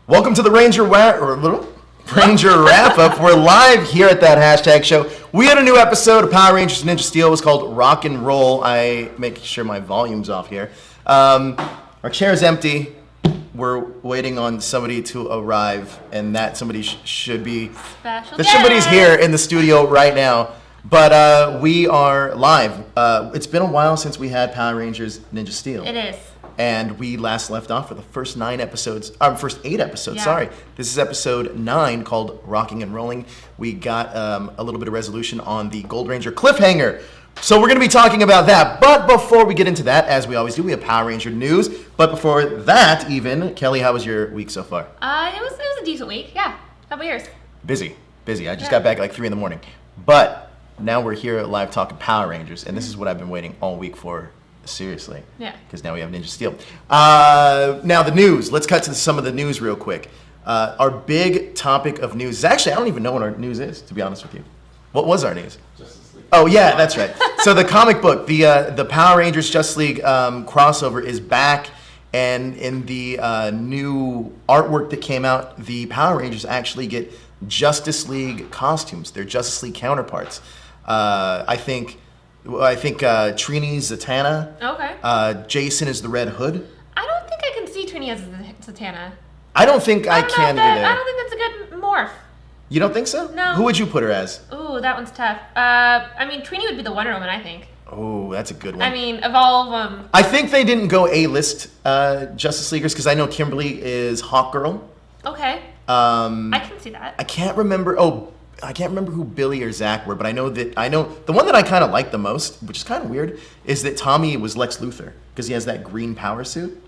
Welcome to the Ranger Wrap-Up. We're live here at that hashtag show. We had a new episode of Power Rangers Ninja Steel. It was called Rock and Roll. I make sure my volume's off here. Our chair's empty. We're waiting on somebody to arrive, and that somebody should be... Special guest. Somebody's here in the studio right now. But we are live. It's been a while since we had Power Rangers Ninja Steel. It is. And we last left off for the first 8 episodes, Yeah. sorry. This is episode 9 called Rocking and Rolling. We got a little bit of resolution on the Gold Ranger cliffhanger. So we're going to be talking about that. But before we get into that, as we always do, we have Power Ranger news. But before that even, Kelly, how was your week so far? It was a decent week, yeah. How about yours? Busy. I just got back at like 3 in the morning. But now we're here live talking Power Rangers. And this is what I've been waiting all week for. Seriously. Yeah. Because now we have Ninja Steel. Now the news. Let's cut to some of the news real quick. Our big topic of news is actually, I don't even know what our news is, to be honest with you. What was our news? Justice League. Oh yeah, that's right. So the comic book, the Power Rangers Justice League crossover is back, and in the new artwork that came out, the Power Rangers actually get Justice League costumes. They're Justice League counterparts. I think Trini's Zatanna. Okay. Jason is the Red Hood. I don't think I can see Trini as Zatanna. I don't think I can either. I don't think that's a good morph. You don't think so? No. Who would you put her as? Ooh, that one's tough. I mean, Trini would be the Wonder Woman, I think. Oh, that's a good one. I mean, of all of them. I think they didn't go A-list Justice Leaguers because I know Kimberly is Hawkgirl. Okay. I can see that. I can't remember who Billy or Zach were, but I know the one that I kind of like the most, which is kind of weird, is that Tommy was Lex Luthor because he has that green power suit.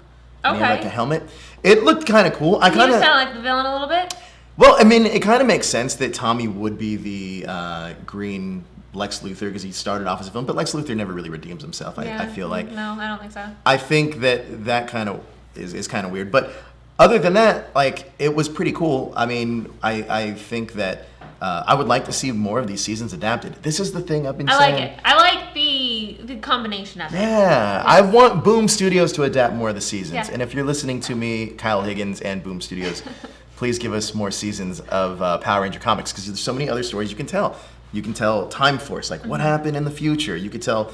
And he had like a helmet. It looked kind of cool. He was kind of like the villain a little bit. Well, I mean, it kind of makes sense that Tommy would be the green Lex Luthor because he started off as a villain, but Lex Luthor never really redeems himself. Yeah. I feel like. No, I don't think so. I think that kind of is kind of weird, but other than that, like, it was pretty cool. I mean, I think that I would like to see more of these seasons adapted. This is the thing I've been saying. I like it. I like the combination of it. Yeah, I want Boom Studios to adapt more of the seasons. Yeah. And if you're listening to me, Kyle Higgins and Boom Studios, please give us more seasons of Power Ranger comics because there's so many other stories you can tell. You can tell Time Force, like what happened in the future. You could tell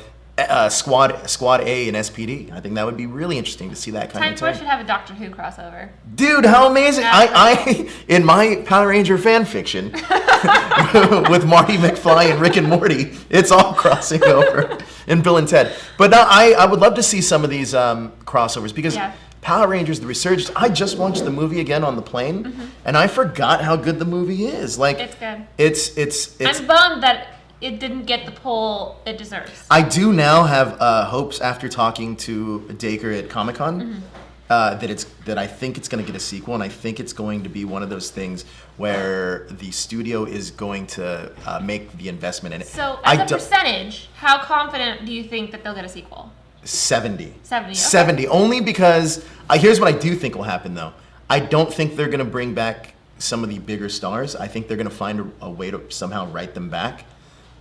Squad A and SPD. I think that would be really interesting to see that kind Time of Force should have a Doctor Who crossover. Dude, how amazing! Yeah. I in my Power Ranger fan fiction with Marty McFly and Rick and Morty, it's all crossing over, and Bill and Ted. But now I would love to see some of these crossovers because Power Rangers: The Resurgence. I just watched the movie again on the plane, and I forgot how good the movie is. Like, it's good. It's. I'm bummed that it didn't get the pull it deserves. I do now have hopes after talking to Dacre at Comic-Con that I think it's going to get a sequel, and I think it's going to be one of those things where the studio is going to make the investment in it. So, as a percentage, how confident do you think that they'll get a sequel? 70. 70, okay. 70, only because here's what I do think will happen, though. I don't think they're going to bring back some of the bigger stars. I think they're going to find a way to somehow write them back.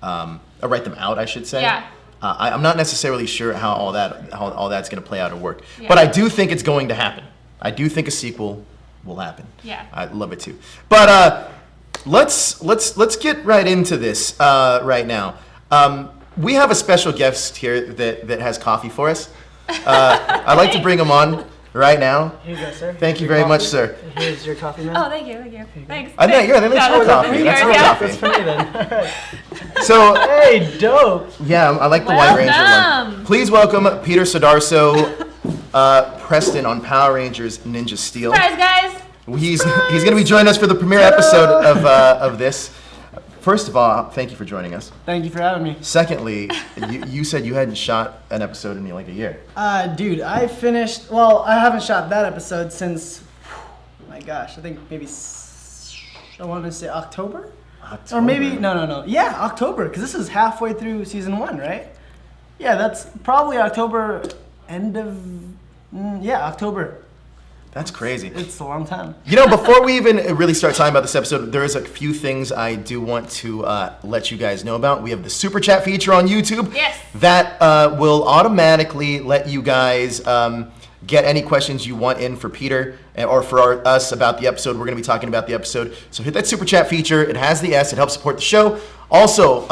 Or write them out, I should say. Yeah. I'm not necessarily sure how all that's going to play out or work, Yeah. but I do think it's going to happen. I do think a sequel will happen. Yeah. I'd love it too. But let's get right into this right now. We have a special guest here that has coffee for us. I'd like to bring him on right now. Here you go, sir. Thank you very much, sir. Here's your coffee, man. Oh, thank you. Thanks. That's real coffee. That's real coffee. That's for me then. All right. So, Hey, dope. yeah, I like the White Ranger one. Welcome. Please welcome Peter Sudarso, Preston on Power Rangers Ninja Steel. Surprise, guys. He's going to be joining us for the premiere episode of this. First of all, thank you for joining us. Thank you for having me. Secondly, you said you hadn't shot an episode in like a year. Dude, I haven't shot that episode since, my gosh, I think maybe, I want to say October? Or maybe, no. Yeah, October, because this is halfway through season 1, right? Yeah, that's probably October, October. That's crazy. It's a long time. You know, before we even really start talking about this episode, there is a few things I do want to let you guys know about. We have the Super Chat feature on YouTube. Yes. That will automatically let you guys get any questions you want in for Peter or for us about the episode. We're going to be talking about the episode. So hit that super chat feature. It has the S. It helps support the show. Also,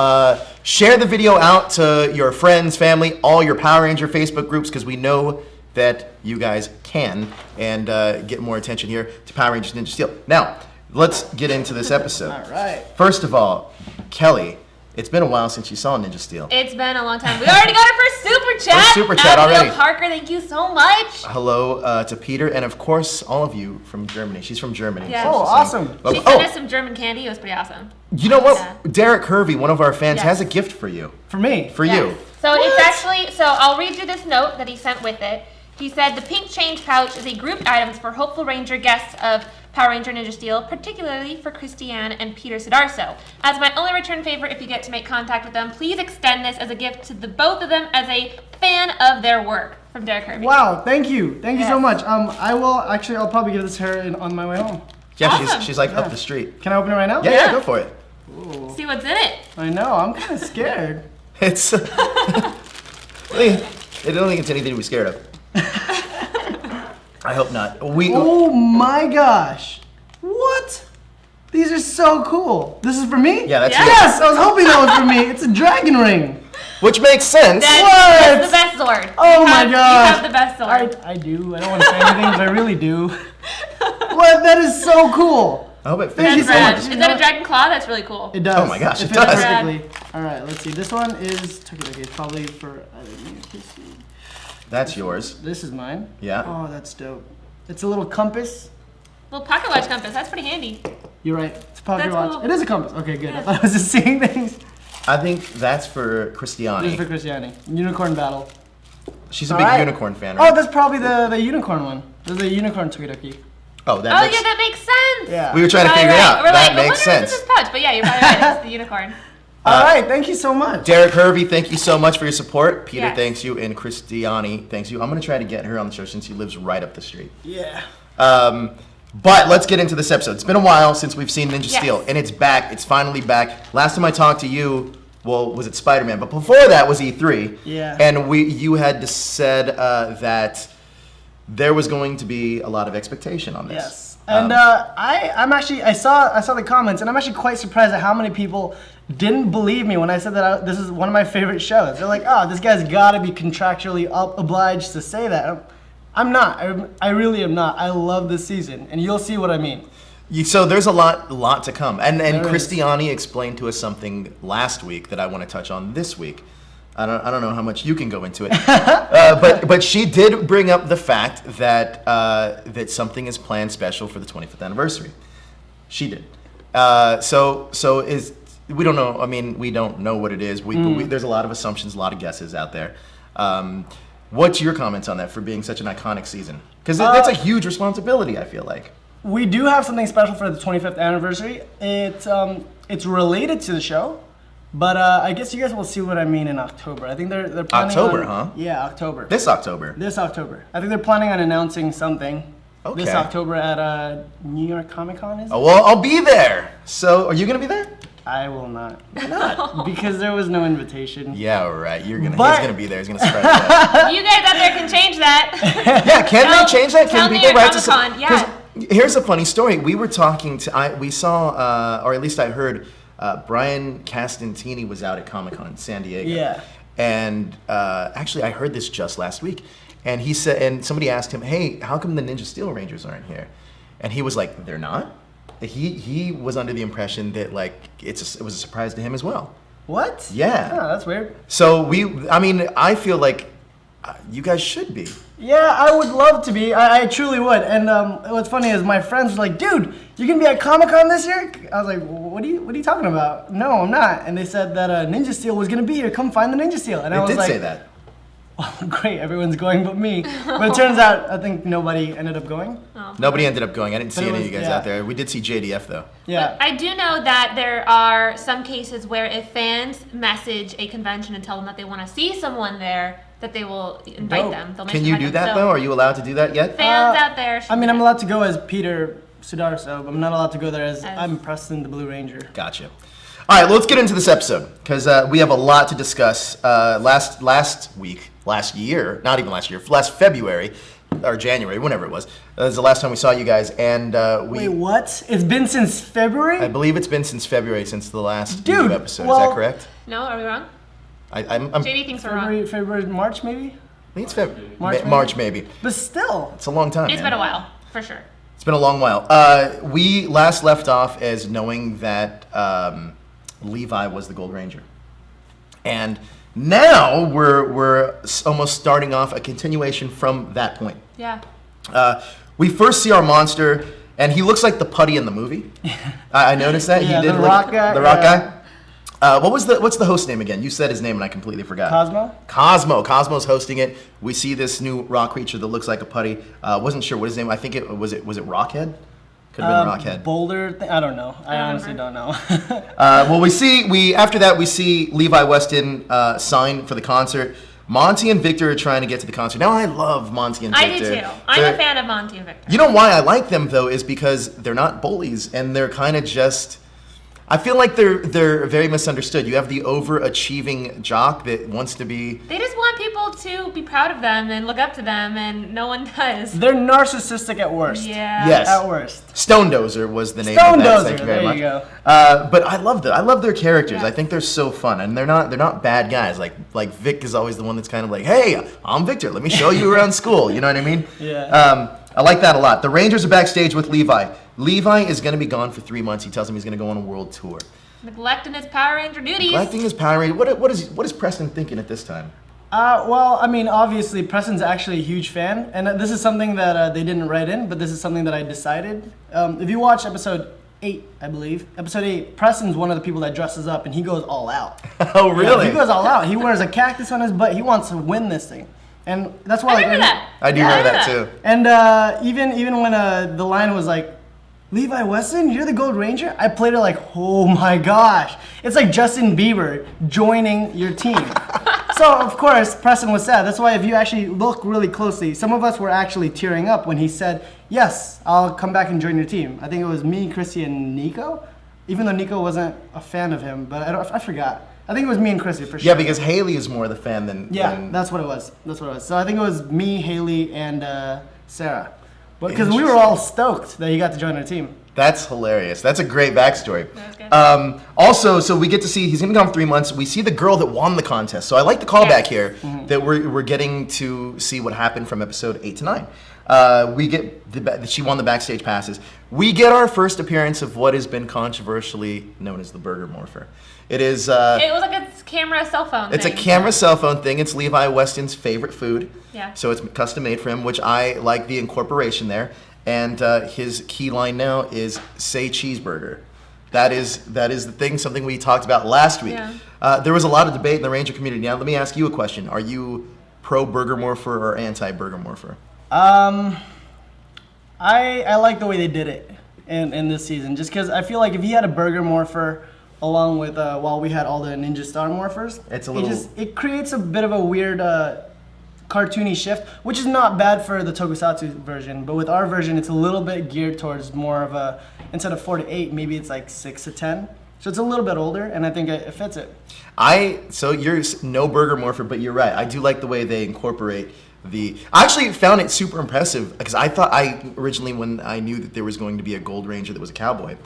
share the video out to your friends, family, all your Power Ranger Facebook groups, because we know that you guys can, and get more attention here to Power Rangers Ninja Steel. Now, let's get into this episode. All right. First of all, Kelly, it's been a while since you saw Ninja Steel. It's been a long time. We already got our first super chat. First super chat Abigail already. Parker, thank you so much. Hello to Peter, and of course, all of you from Germany. She's from Germany. Yeah. Oh, awesome. She sent us some German candy. It was pretty awesome. You know what? Yeah. Derek Hervey, one of our fans, Yes. has a gift for you. For me. For Yes. you. So it's actually, I'll read you this note that he sent with it. He said, the pink change pouch is a grouped item for Hopeful Ranger guests of Power Ranger Ninja Steel, particularly for Christiane and Peter Sudarso. As my only return favor, if you get to make contact with them, please extend this as a gift to the both of them as a fan of their work. From Derek Hervey. Wow, thank you. Thank you so Yes. much. I'll probably give this to her on my way home. Yeah, Awesome. she's like up the street. Can I open it right now? Yeah, Yeah. go for it. See what's in it. I know, I'm kind of scared. It's. I don't think it's anything to be scared of. I hope not. Oh my gosh. What? These are so cool. This is for me? Yeah, that's Yeah. you. Yes, I was hoping that was for me. It's a dragon ring. Which makes sense. That's the best sword. Oh You my have- gosh. You have the best sword. I do. I don't want to say anything, but I really do. What? That is so cool. I hope it Thank fits you you so so much. Is that a dragon claw? That's really cool. It does. Oh my gosh, it fits does. perfectly. All right, let's see. This one is okay. It's probably for. That's yours. This is mine. Yeah. Oh, that's dope. It's a little compass. Little pocket watch compass. That's pretty handy. You're right. It's a pocket That's watch. cool. It is a compass. Okay, good. I Yeah. thought I was just seeing things. I think that's for This is Christiane. for Christiane. Unicorn battle. She's a All big right. unicorn fan, Oh, right? that's probably the unicorn one. There's a unicorn Tokidoki. Oh, that Oh makes yeah, that makes sense. Yeah. We were trying to Probably figure it right. out. We're That like, makes I wonder sense. if it's this pouch, but yeah, you're probably right. It's the unicorn. All right. Thank you so much. Derek Hervey, thank you so much for your support. Peter, Yes. thanks you. And Christiane, thanks you. I'm going to try to get her on the show since she lives right up the street. Yeah. But let's get into this episode. It's been a while since we've seen Ninja Yes. Steel, and it's back. It's finally back. Last time I talked to you, well, was it Spider-Man? But before that was E3. Yeah. And you had said that there was going to be a lot of expectation on this. Yes. And I saw the comments, and I'm actually quite surprised at how many people didn't believe me when I said that this is one of my favorite shows. They're like, oh, this guy's got to be contractually obliged to say that. I'm not. I really am not. I love this season, and you'll see what I mean. So there's a lot to come. And There is. Christiane explained to us something last week that I want to touch on this week. I don't know how much you can go into it, but she did bring up the fact that that something is planned special for the 25th anniversary. She did. We don't know. I mean, we don't know what it is. There's a lot of assumptions, a lot of guesses out there. What's your comments on that for being such an iconic season? Because that's a huge responsibility, I feel like. We do have something special for the 25th anniversary. It's related to the show, but I guess you guys will see what I mean in October. I think they're planning October, on, huh? Yeah, October. This October. This October. I think they're planning on announcing something this Okay. October at New York Comic Con. Is it? Oh, well, I'll be there. So, are you gonna be there? I will not. Because there was no invitation. Yeah, right. He's But- gonna be there. He's gonna spread that. You guys out there can change that. Yeah, can Tell- they change that? tell Can New people York write to some? Comic-Con, yeah. 'Cause here's a funny story. We were talking to. We saw, or at least I heard, Brian Castantini was out at Comic-Con in San Diego. Yeah. And actually, I heard this just last week. And he said, and somebody asked him, "Hey, how come the Ninja Steel Rangers aren't here?" And he was like, "They're not." He was under the impression that like it was a surprise to him as well. What? Yeah. Oh, that's weird. So I feel like you guys should be. Yeah, I would love to be. I truly would. And what's funny is my friends were like, "Dude, you're gonna be at Comic-Con this year?" I was like, "What are you talking about?" No, I'm not. And they said that Ninja Steel was gonna be here. Come find the Ninja Steel. And I It was did like, say that. "Oh, great, everyone's going but me." But it turns out I think nobody ended up going. Oh. Nobody ended up going. I didn't see But it any of you was- guys yeah. out there. We did see JDF though. Yeah. I do know that there are some cases where if fans message a convention and tell them that they want to see someone there, that they will invite Dope. them. They'll Can make you them do invite that them. though? Are you allowed to do that yet? Fans out there. should I mean, do I'm that. allowed to go as Peter Sudarso, but I'm not allowed to go there as As- I'm Preston the Blue Ranger. Gotcha. All right, let's get into this episode because we have a lot to discuss. Last February, or January, whenever it was. That was the last time we saw you guys, and Wait, what? It's been since February? I believe it's been since February, since the last Dude, episode. well- Is that correct? No, are we wrong? I'm JD thinks we're wrong. February, March maybe? I think it's February. March, March maybe. But still. It's a long time. It's man. been a while, for sure. It's been a long while. We last left off as knowing that Levi was the Gold Ranger, and now we're almost starting off a continuation from that point. Yeah. We first see our monster, and he looks like the putty in the movie. I noticed that. Yeah, he did the look- rock guy, The rock yeah. guy. What's the host name again? You said his name and I completely forgot. Cosmo? Cosmo's hosting it. We see this new rock creature that looks like a putty. Wasn't sure what his name. I think it was Rockhead. Could have been Rockhead. Boulder I don't know. I honestly don't know. Well, after that we see Levi Weston sign for the concert. Monty and Victor are trying to get to the concert. Now I love Monty and Victor. I do too. I'm a fan of Monty and Victor. You know why I like them though is because they're not bullies and they're kind of just. I feel like they're very misunderstood. You have the overachieving jock that wants to be. They just want people to be proud of them and look up to them, and no one does. They're narcissistic at worst. Yeah. Yes. At worst. Stone Dozer was the name Stone of that. Dozer, Thank you very there much. you go. But I love them. I love their characters. Yeah. I think they're so fun, and they're not bad guys. Like Vic is always the one that's kind of like, hey, I'm Victor. Let me show you around school. You know what I mean? Yeah. I like that a lot. The Rangers are backstage with Levi. Levi is going to be gone for 3 months. He tells him he's going to go on a world tour. Neglecting his Power Ranger duties. Neglecting his Power Ranger. What is Preston thinking at this time? Well, I mean, obviously, Preston's actually a huge fan, and this is something that they didn't write in, but this is something that I decided. If you watch episode 8, I believe, episode 8, Preston's one of the people that dresses up, and he goes all out. Oh, really? Yeah, he goes all out. He wears a cactus on his butt. He wants to win this thing, and that's why. I remember that. I do remember that too. And even when the line was like, Levi Weston, you're the Gold Ranger? I played it like, oh my gosh. It's like Justin Bieber joining your team. So, of course, Preston was sad. That's why if you actually look really closely, some of us were actually tearing up when he said, yes, I'll come back and join your team. I think it was me, Chrissy, and Nico. Even though Nico wasn't a fan of him, but I forgot. I think it was me and Chrissy for sure. Yeah, because Haley is more the fan than... Yeah, than... that's what it was. So I think it was me, Haley, and Sarah. Because we were all stoked that he got to join our team. That's hilarious. That's a great backstory. That was good. Also, so we get to see, he's going to be gone for 3 months. We see the girl that won the contest. So I like the callback here that we're getting to see what happened from episode 8 to 9. We get, she won the backstage passes. We get our first appearance of what has been controversially known as the Burger Morpher. It is... it was like a camera cell phone It's thing. a camera cell phone thing. It's Levi Weston's favorite food. Yeah. So it's custom made for him, which I like the incorporation there. And his key line now is "Say cheeseburger." That is the thing. Something we talked about last week. Yeah. There was a lot of debate in the Ranger community. Now let me ask you a question: are you pro Burger Morpher or anti Burger Morpher? I like the way they did it in this season, just because I feel like if he had a Burger Morpher along with while we had all the Ninja Star Morphers, it creates a bit of a weird cartoony shift, which is not bad for the Tokusatsu version, but with our version, it's a little bit geared towards more of a, instead of 4 to 8, maybe it's like 6 to 10. So it's a little bit older, and I think it fits it. So you're no Burger Morpher, but you're right. I do like the way they incorporate I actually found it super impressive because originally when I knew that there was going to be a Gold Ranger that was a cowboy,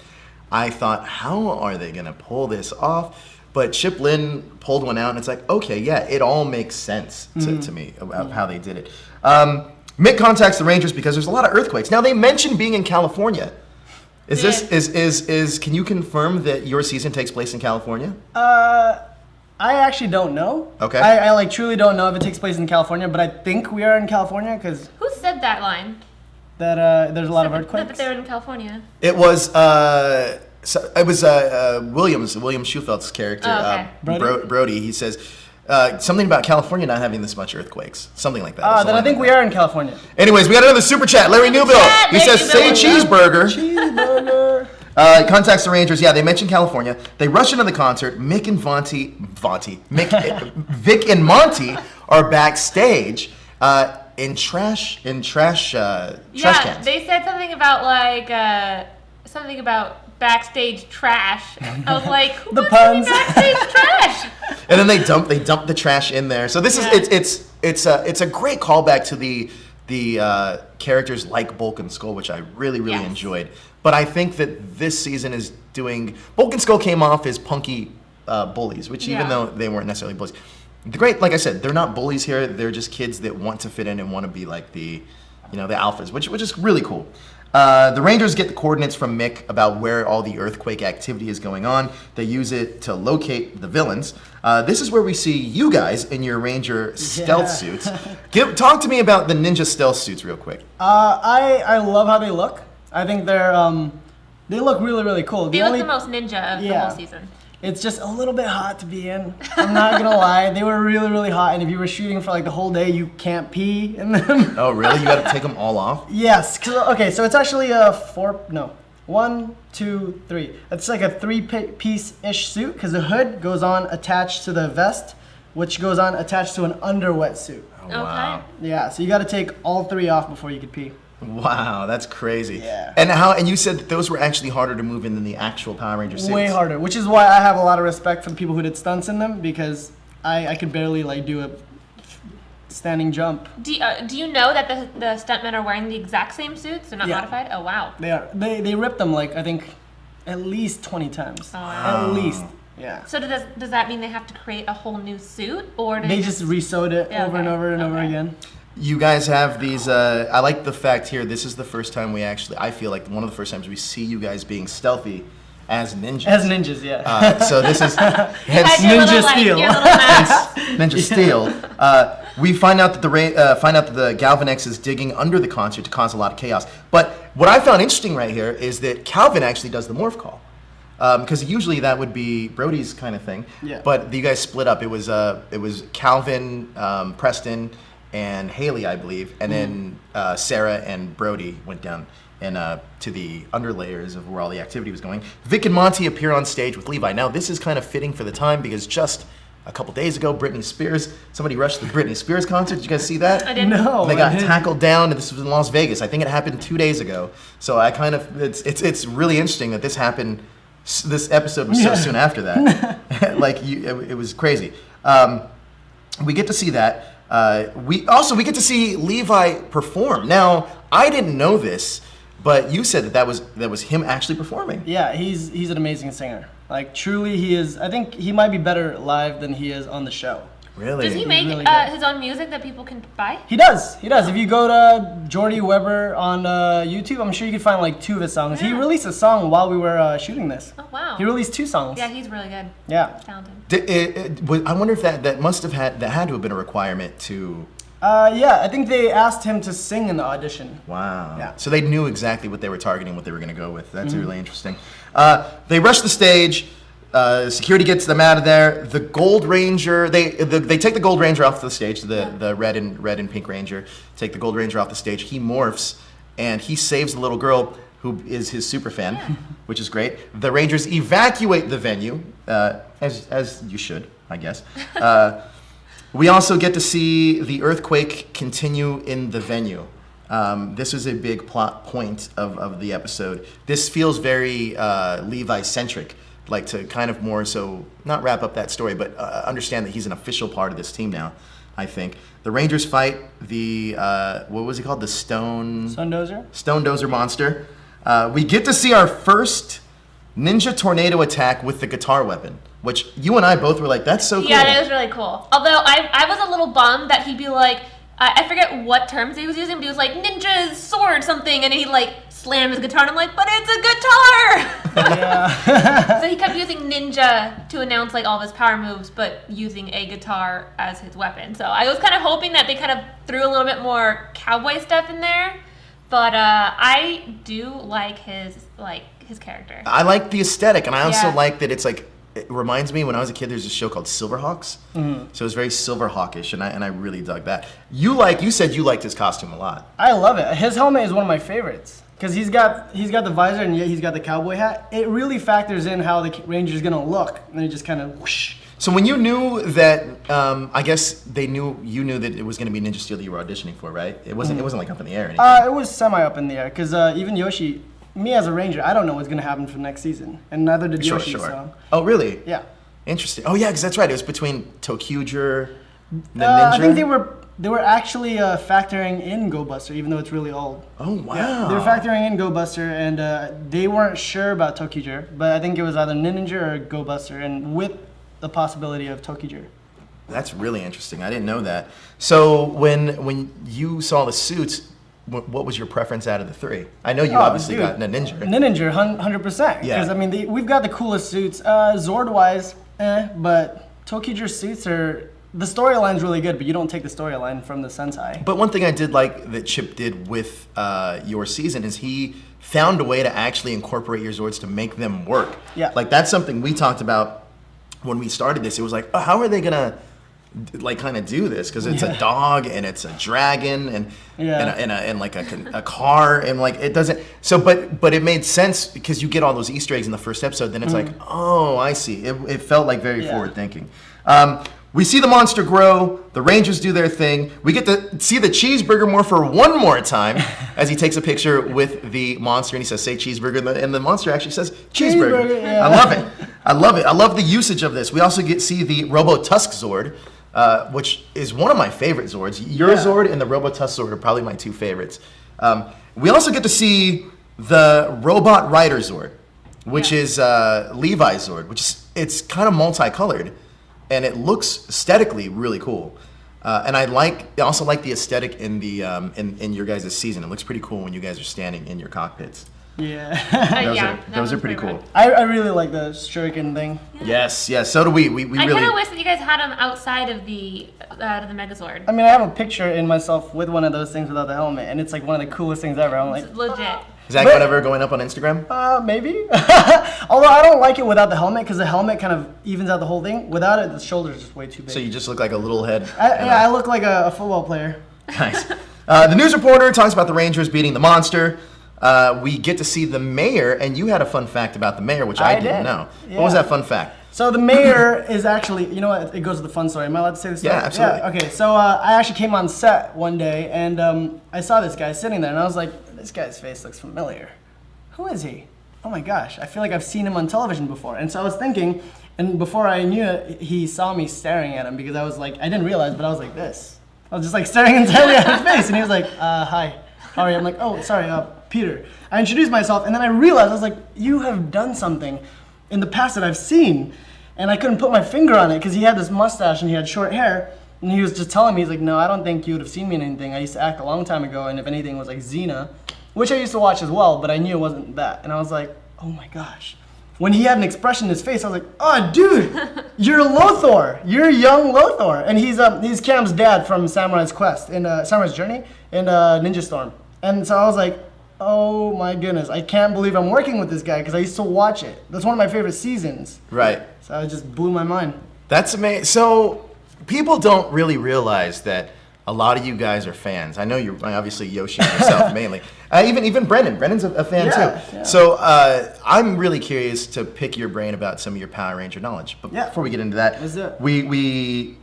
I thought, how are they going to pull this off? But Chip Lynn pulled one out, and it's like, okay, yeah, it all makes sense to me about how they did it. Mick contacts the Rangers because there's a lot of earthquakes. Now, they mentioned being in California. Can you confirm that your season takes place in California? I actually don't know. Okay. I truly don't know if it takes place in California, but I think we are in California because... Who said that line? That there's a lot of earthquakes? That they were in California. It was... William Schufeld's character, Brody. He says something about California not having this much earthquakes, something like that. Then I think we are in California. Anyways, we got another super chat. Larry Newbill. He says, "Say cheeseburger." Cheeseburger. He contacts the Rangers. Yeah, they mentioned California. They rush into the concert. Vic and Monty are backstage in trash cans. They said something about backstage trash. I was like, who The wants to be puns. backstage trash? And then they dump the trash in there. So this is it's a great callback to the characters like Bulk and Skull, which I really Yes. enjoyed. But I think that this season is doing... Bulk and Skull came off as punky bullies, which even Yeah. though they weren't necessarily bullies. The great, like I said, they're not bullies here. They're just kids that want to fit in and want to be like the alphas, which is really cool. The Rangers get the coordinates from Mick about where all the earthquake activity is going on. They use it to locate the villains. This is where we see you guys in your Ranger stealth suits. Talk to me about the ninja stealth suits real quick. I love how they look. I think they look really cool. They look the most ninja of the whole season. It's just a little bit hot to be in. I'm not gonna lie. They were really hot, and if you were shooting for like the whole day, you can't pee in them. Oh, really? You got to take them all off? Yes. Okay, so it's actually one, two, three. It's like a three-piece-ish suit because the hood goes on attached to the vest, which goes on attached to an under wetsuit. Oh, wow. Yeah, so you got to take all three off before you could pee. Wow, that's crazy. Yeah. And you said that those were actually harder to move in than the actual Power Ranger suits. Way harder, which is why I have a lot of respect for the people who did stunts in them because I could barely like do a standing jump. Do you know that the stuntmen are wearing the exact same suits? They're not modified? Oh, wow. They are. They ripped them like I think at least 20 times. Oh, wow. At least. Yeah. So does that mean they have to create a whole new suit, or do They just resewed it over and over and over again. You guys have these, I like the fact here, this is the first time I feel like one of the first times we see you guys being stealthy as ninjas. As ninjas, yeah. So this is hence Ninja Steel. Ninja Steel. We find out that the Galvanex is digging under the concert to cause a lot of chaos. But what I found interesting right here is that Calvin actually does the morph call. Because usually that would be Brody's kind of thing. Yeah. But you guys split up. It was Calvin, Preston, and Haley, I believe, and then Sarah and Brody went down and to the underlayers of where all the activity was going. Vic and Monty appear on stage with Levi. Now this is kind of fitting for the time because just a couple days ago, somebody rushed the Britney Spears concert. Did you guys see that? I didn't. No. And they got tackled down, and this was in Las Vegas. I think it happened 2 days ago. So it's really interesting that this happened. This episode was so soon after that. It was crazy. We get to see that. We get to see Levi perform. Now, I didn't know this, but you said that was him actually performing. Yeah, he's an amazing singer. Like truly, he is. I think he might be better live than he is on the show. Really? Does he make really good. his own music that people can buy? He does. If you go to Jordy Weber on YouTube, I'm sure you can find like 2 of his songs. Yeah. He released a song while we were shooting this. Oh, wow. He released 2 songs. Yeah, he's really good. Yeah. Talented. I wonder if that had to have been a requirement to. Yeah, I think they asked him to sing in the audition. Wow. Yeah. So they knew exactly what they were targeting, what they were going to go with. That's really interesting. They rush the stage. Security gets them out of there. The Gold Ranger, they take the Gold Ranger off the stage. The red and pink Ranger take the Gold Ranger off the stage. He morphs and he saves the little girl who is his super fan, which is great. The Rangers evacuate the venue, as you should, I guess. We also get to see the earthquake continue in the venue. This was a big plot point of the episode. This feels very Levi-centric. Like to kind of more so, not wrap up that story, but understand that he's an official part of this team now, I think. The Rangers fight the, what was he called? The Stone Dozer monster. We get to see our first ninja tornado attack with the guitar weapon, which you and I both were like, that's so cool. Yeah, it was really cool. Although I was a little bummed that he'd be like, I forget what terms he was using, but he was like, ninja sword something, and he like slammed his guitar, and I'm like, but it's a guitar! Yeah. So he kept using ninja to announce like all of his power moves, but using a guitar as his weapon. So I was kind of hoping that they kind of threw a little bit more cowboy stuff in there, but I do like his character. I like the aesthetic, and I also like that it's like, it reminds me when I was a kid. There's a show called Silverhawks, so it's very Silverhawkish, and I really dug that. You said you liked his costume a lot. I love it. His helmet is one of my favorites because he's got the visor and yet he's got the cowboy hat. It really factors in how the Ranger's gonna look, and then it just kind of whoosh. So when you knew that, I guess you knew that it was going to be Ninja Steel that you were auditioning for, right? It wasn't like up in the air or anything. It was semi up in the air because even Yoshi. Me as a Ranger, I don't know what's gonna happen for next season, and neither did Yoshi. Sure. So. Oh, really? Yeah. Interesting. Oh, yeah, because that's right. It was between Tokyuger and the Ninja. I think they were they were actually factoring in Go Buster, even though it's really old. Oh, wow. Yeah, they were factoring in Go Buster, and they weren't sure about Tokijir, but I think it was either Ninja or Go Buster, and with the possibility of Tokijir. That's really interesting. I didn't know that. So when you saw the suits, what was your preference out of the three? I know you obviously got Ninja. Ninja, 100%. Yeah. Because, I mean, we've got the coolest suits. Zord-wise, but Tokijir suits are... The storyline's really good, but you don't take the storyline from the Sentai. But one thing I did like that Chip did with your season is he found a way to actually incorporate your Zords to make them work. Yeah. Like, that's something we talked about when we started this. It was like, oh, how are they going to like kind of do this? Because it's a dog and it's a dragon and like a car and like it doesn't. So, but it made sense because you get all those Easter eggs in the first episode. Then it's like, oh, I see. It felt like very forward thinking. We see the monster grow. The Rangers do their thing. We get to see the cheeseburger morpher one more time as he takes a picture with the monster and he says, "Say cheeseburger," and the monster actually says cheeseburger. Yeah. I love it. I love it. I love the usage of this. We also see the Robo Tusk Zord, which is one of my favorite Zords. Your Zord and the Robo Tusk Zord are probably my two favorites. We also get to see the Robot Rider Zord, which is Levi's Zord, it's kind of multicolored. And it looks aesthetically really cool, and I also like the aesthetic in the in your guys' season. It looks pretty cool when you guys are standing in your cockpits. Yeah, those are pretty cool. I really like the shuriken thing. Yes, so do we. I kind of wish that you guys had them outside of the Megazord. I mean, I have a picture in myself with one of those things without the helmet, and it's like one of the coolest things ever. I'm like, It's legit. Is that ever going up on Instagram? Maybe. Although I don't like it without the helmet because the helmet kind of evens out the whole thing. Without it, the shoulders are just way too big. So you just look like a little head. I look like a football player. Nice. The news reporter talks about the Rangers beating the monster. We get to see the mayor, and you had a fun fact about the mayor, which I didn't know. Yeah. What was that fun fact? So the mayor is actually, you know what, it goes with the fun story. Am I allowed to say this story? Yeah, absolutely. Yeah, okay, so I actually came on set one day, and I saw this guy sitting there, and I was like, this guy's face looks familiar. Who is he? Oh my gosh, I feel like I've seen him on television before. And so I was thinking, and before I knew it, he saw me staring at him because I was like, I didn't realize, but I was like this. I was just like staring entirely at his face, and he was like, hi, how are you? I'm like, oh, sorry, Peter. I introduced myself, and then I realized, I was like, you have done something in the past that I've seen. And I couldn't put my finger on it because he had this mustache and he had short hair. And he was just telling me, he's like, no, I don't think you would have seen me in anything. I used to act a long time ago, and if anything, it was like Xena, which I used to watch as well, but I knew it wasn't that. And I was like, oh my gosh. When he had an expression in his face, I was like, oh, dude, you're Lothor. You're young Lothor. And he's Cam's dad from Samurai's Quest, in Samurai's Journey, in Ninja Storm. And so I was like, oh my goodness, I can't believe I'm working with this guy because I used to watch it. That's one of my favorite seasons. Right. So it just blew my mind. That's amazing. So people don't really realize that a lot of you guys are fans. I know you're obviously Yoshi and yourself mainly. Even Brendan. Brendan's a fan too. Yeah. So I'm really curious to pick your brain about some of your Power Ranger knowledge. But before we get into that, we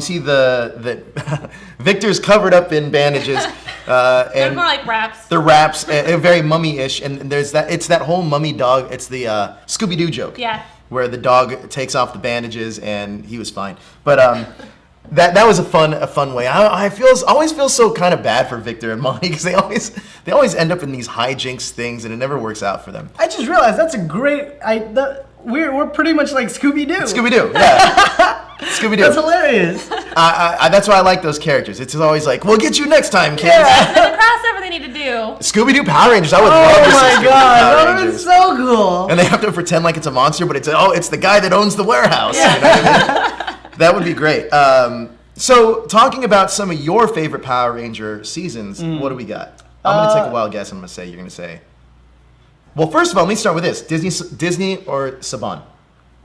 see that Victor's covered up in bandages. They're and more like wraps. They're wraps, very mummy-ish, and there's that. It's that whole mummy dog. It's the Scooby-Doo joke. Yeah. Where the dog takes off the bandages and he was fine. But that was a fun way. I always feel so kind of bad for Victor and Monty because they always end up in these hijinks things and it never works out for them. I just realized that's a great. We're pretty much like Scooby-Doo. Scooby-Doo, yeah. Scooby-Doo. That's hilarious. That's why I like those characters. It's always like, we'll get you next time, kids. Yeah. The crossover they need to do. Scooby-Doo Power Rangers. I would love to see Oh my Scooby-Doo god, Power that would be Rangers. so cool. And they have to pretend like it's a monster, but it's the guy that owns the warehouse. Yeah. You know what I mean? That would be great. So talking about some of your favorite Power Ranger seasons, what do we got? I'm going to take a wild guess. You're going to say. Well, first of all, let me start with this: Disney or Saban?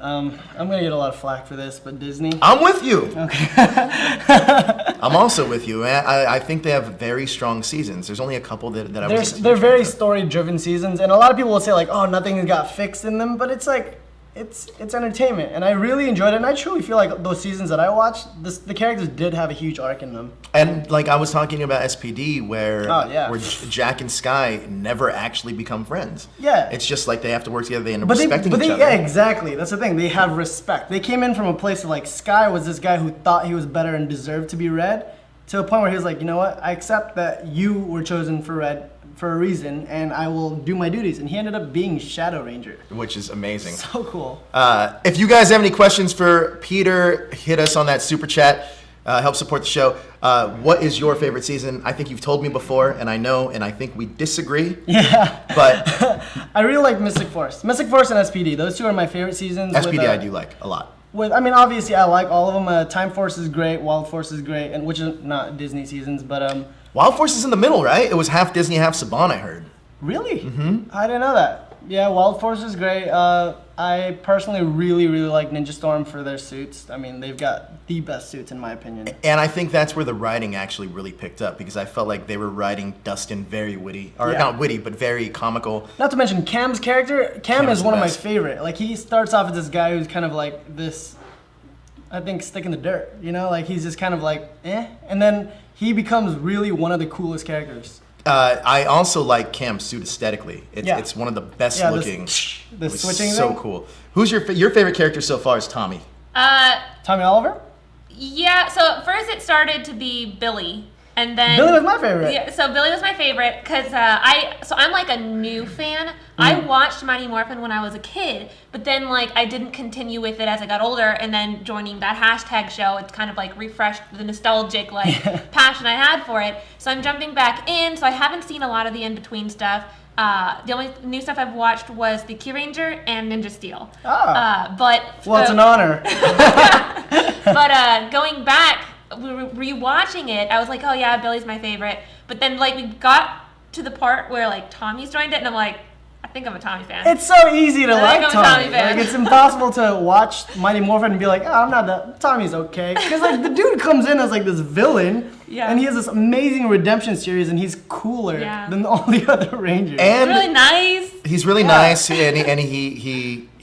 I'm gonna get a lot of flack for this, but Disney. I'm with you. Okay. I'm also with you. I think they have very strong seasons. There's only a couple that I was. They're very story-driven seasons, and a lot of people will say like, "Oh, nothing got fixed in them," but it's like, it's entertainment, and I really enjoyed it. And I truly feel like those seasons that I watched, the characters did have a huge arc in them. And like I was talking about SPD, where Jack and Sky never actually become friends. Yeah. It's just like they have to work together. They end up respecting each other. Yeah, exactly. That's the thing. They have respect. They came in from a place of like Sky was this guy who thought he was better and deserved to be read, to a point where he was like, you know what? I accept that you were chosen for red for a reason, and I will do my duties. And he ended up being Shadow Ranger. Which is amazing. So cool. If you guys have any questions for Peter, hit us on that super chat. Help support the show. What is your favorite season? I think you've told me before, and I think we disagree. Yeah. But I really like Mystic Force. Mystic Force and SPD. Those two are my favorite seasons. SPD I do like a lot. Obviously I like all of them. Time Force is great. Wild Force is great, and which is not Disney seasons, but Wild Force is in the middle, right? It was half Disney, half Saban, I heard. Really? Mm-hmm. I didn't know that. Yeah, Wild Force is great. I personally really, really like Ninja Storm for their suits. I mean, they've got the best suits in my opinion. And I think that's where the writing actually really picked up, because I felt like they were writing Dustin very witty. Or not witty, but very comical. Not to mention Cam's character. Cam is one of my best. favorite. Like, he starts off as this guy who's kind of like this, I think, stick in the dirt. You know? Like, he's just kind of like, eh. And then he becomes really one of the coolest characters. I also like Cam's suit aesthetically. It's one of the best looking. The switching so thing? cool. Who's your favorite character so far? Is Tommy? Tommy Oliver? Yeah. So at first it started to be Billy, and then Billy was my favorite. Yeah. So Billy was my favorite because I'm like a new fan. I watched Mighty Morphin when I was a kid, but then like I didn't continue with it as I got older, and then joining that hashtag show, it's kind of like refreshed the nostalgic passion I had for it. So I'm jumping back in. So I haven't seen a lot of the in between stuff. The only new stuff I've watched was the Q Ranger and Ninja Steel. Well, it's an honor. But going back, rewatching it, I was like, oh yeah, Billy's my favorite. But then like we got to the part where like Tommy's joined it, and I'm like, I think I'm a Tommy fan. It's so easy to like I'm a Tommy. Tommy fan. Like, it's impossible to watch Mighty Morphin and be like, oh, I'm not that. Tommy's okay. Because like the dude comes in as like this villain, and he has this amazing redemption series, and he's cooler than all the other Rangers. And he's really nice. He's really nice, and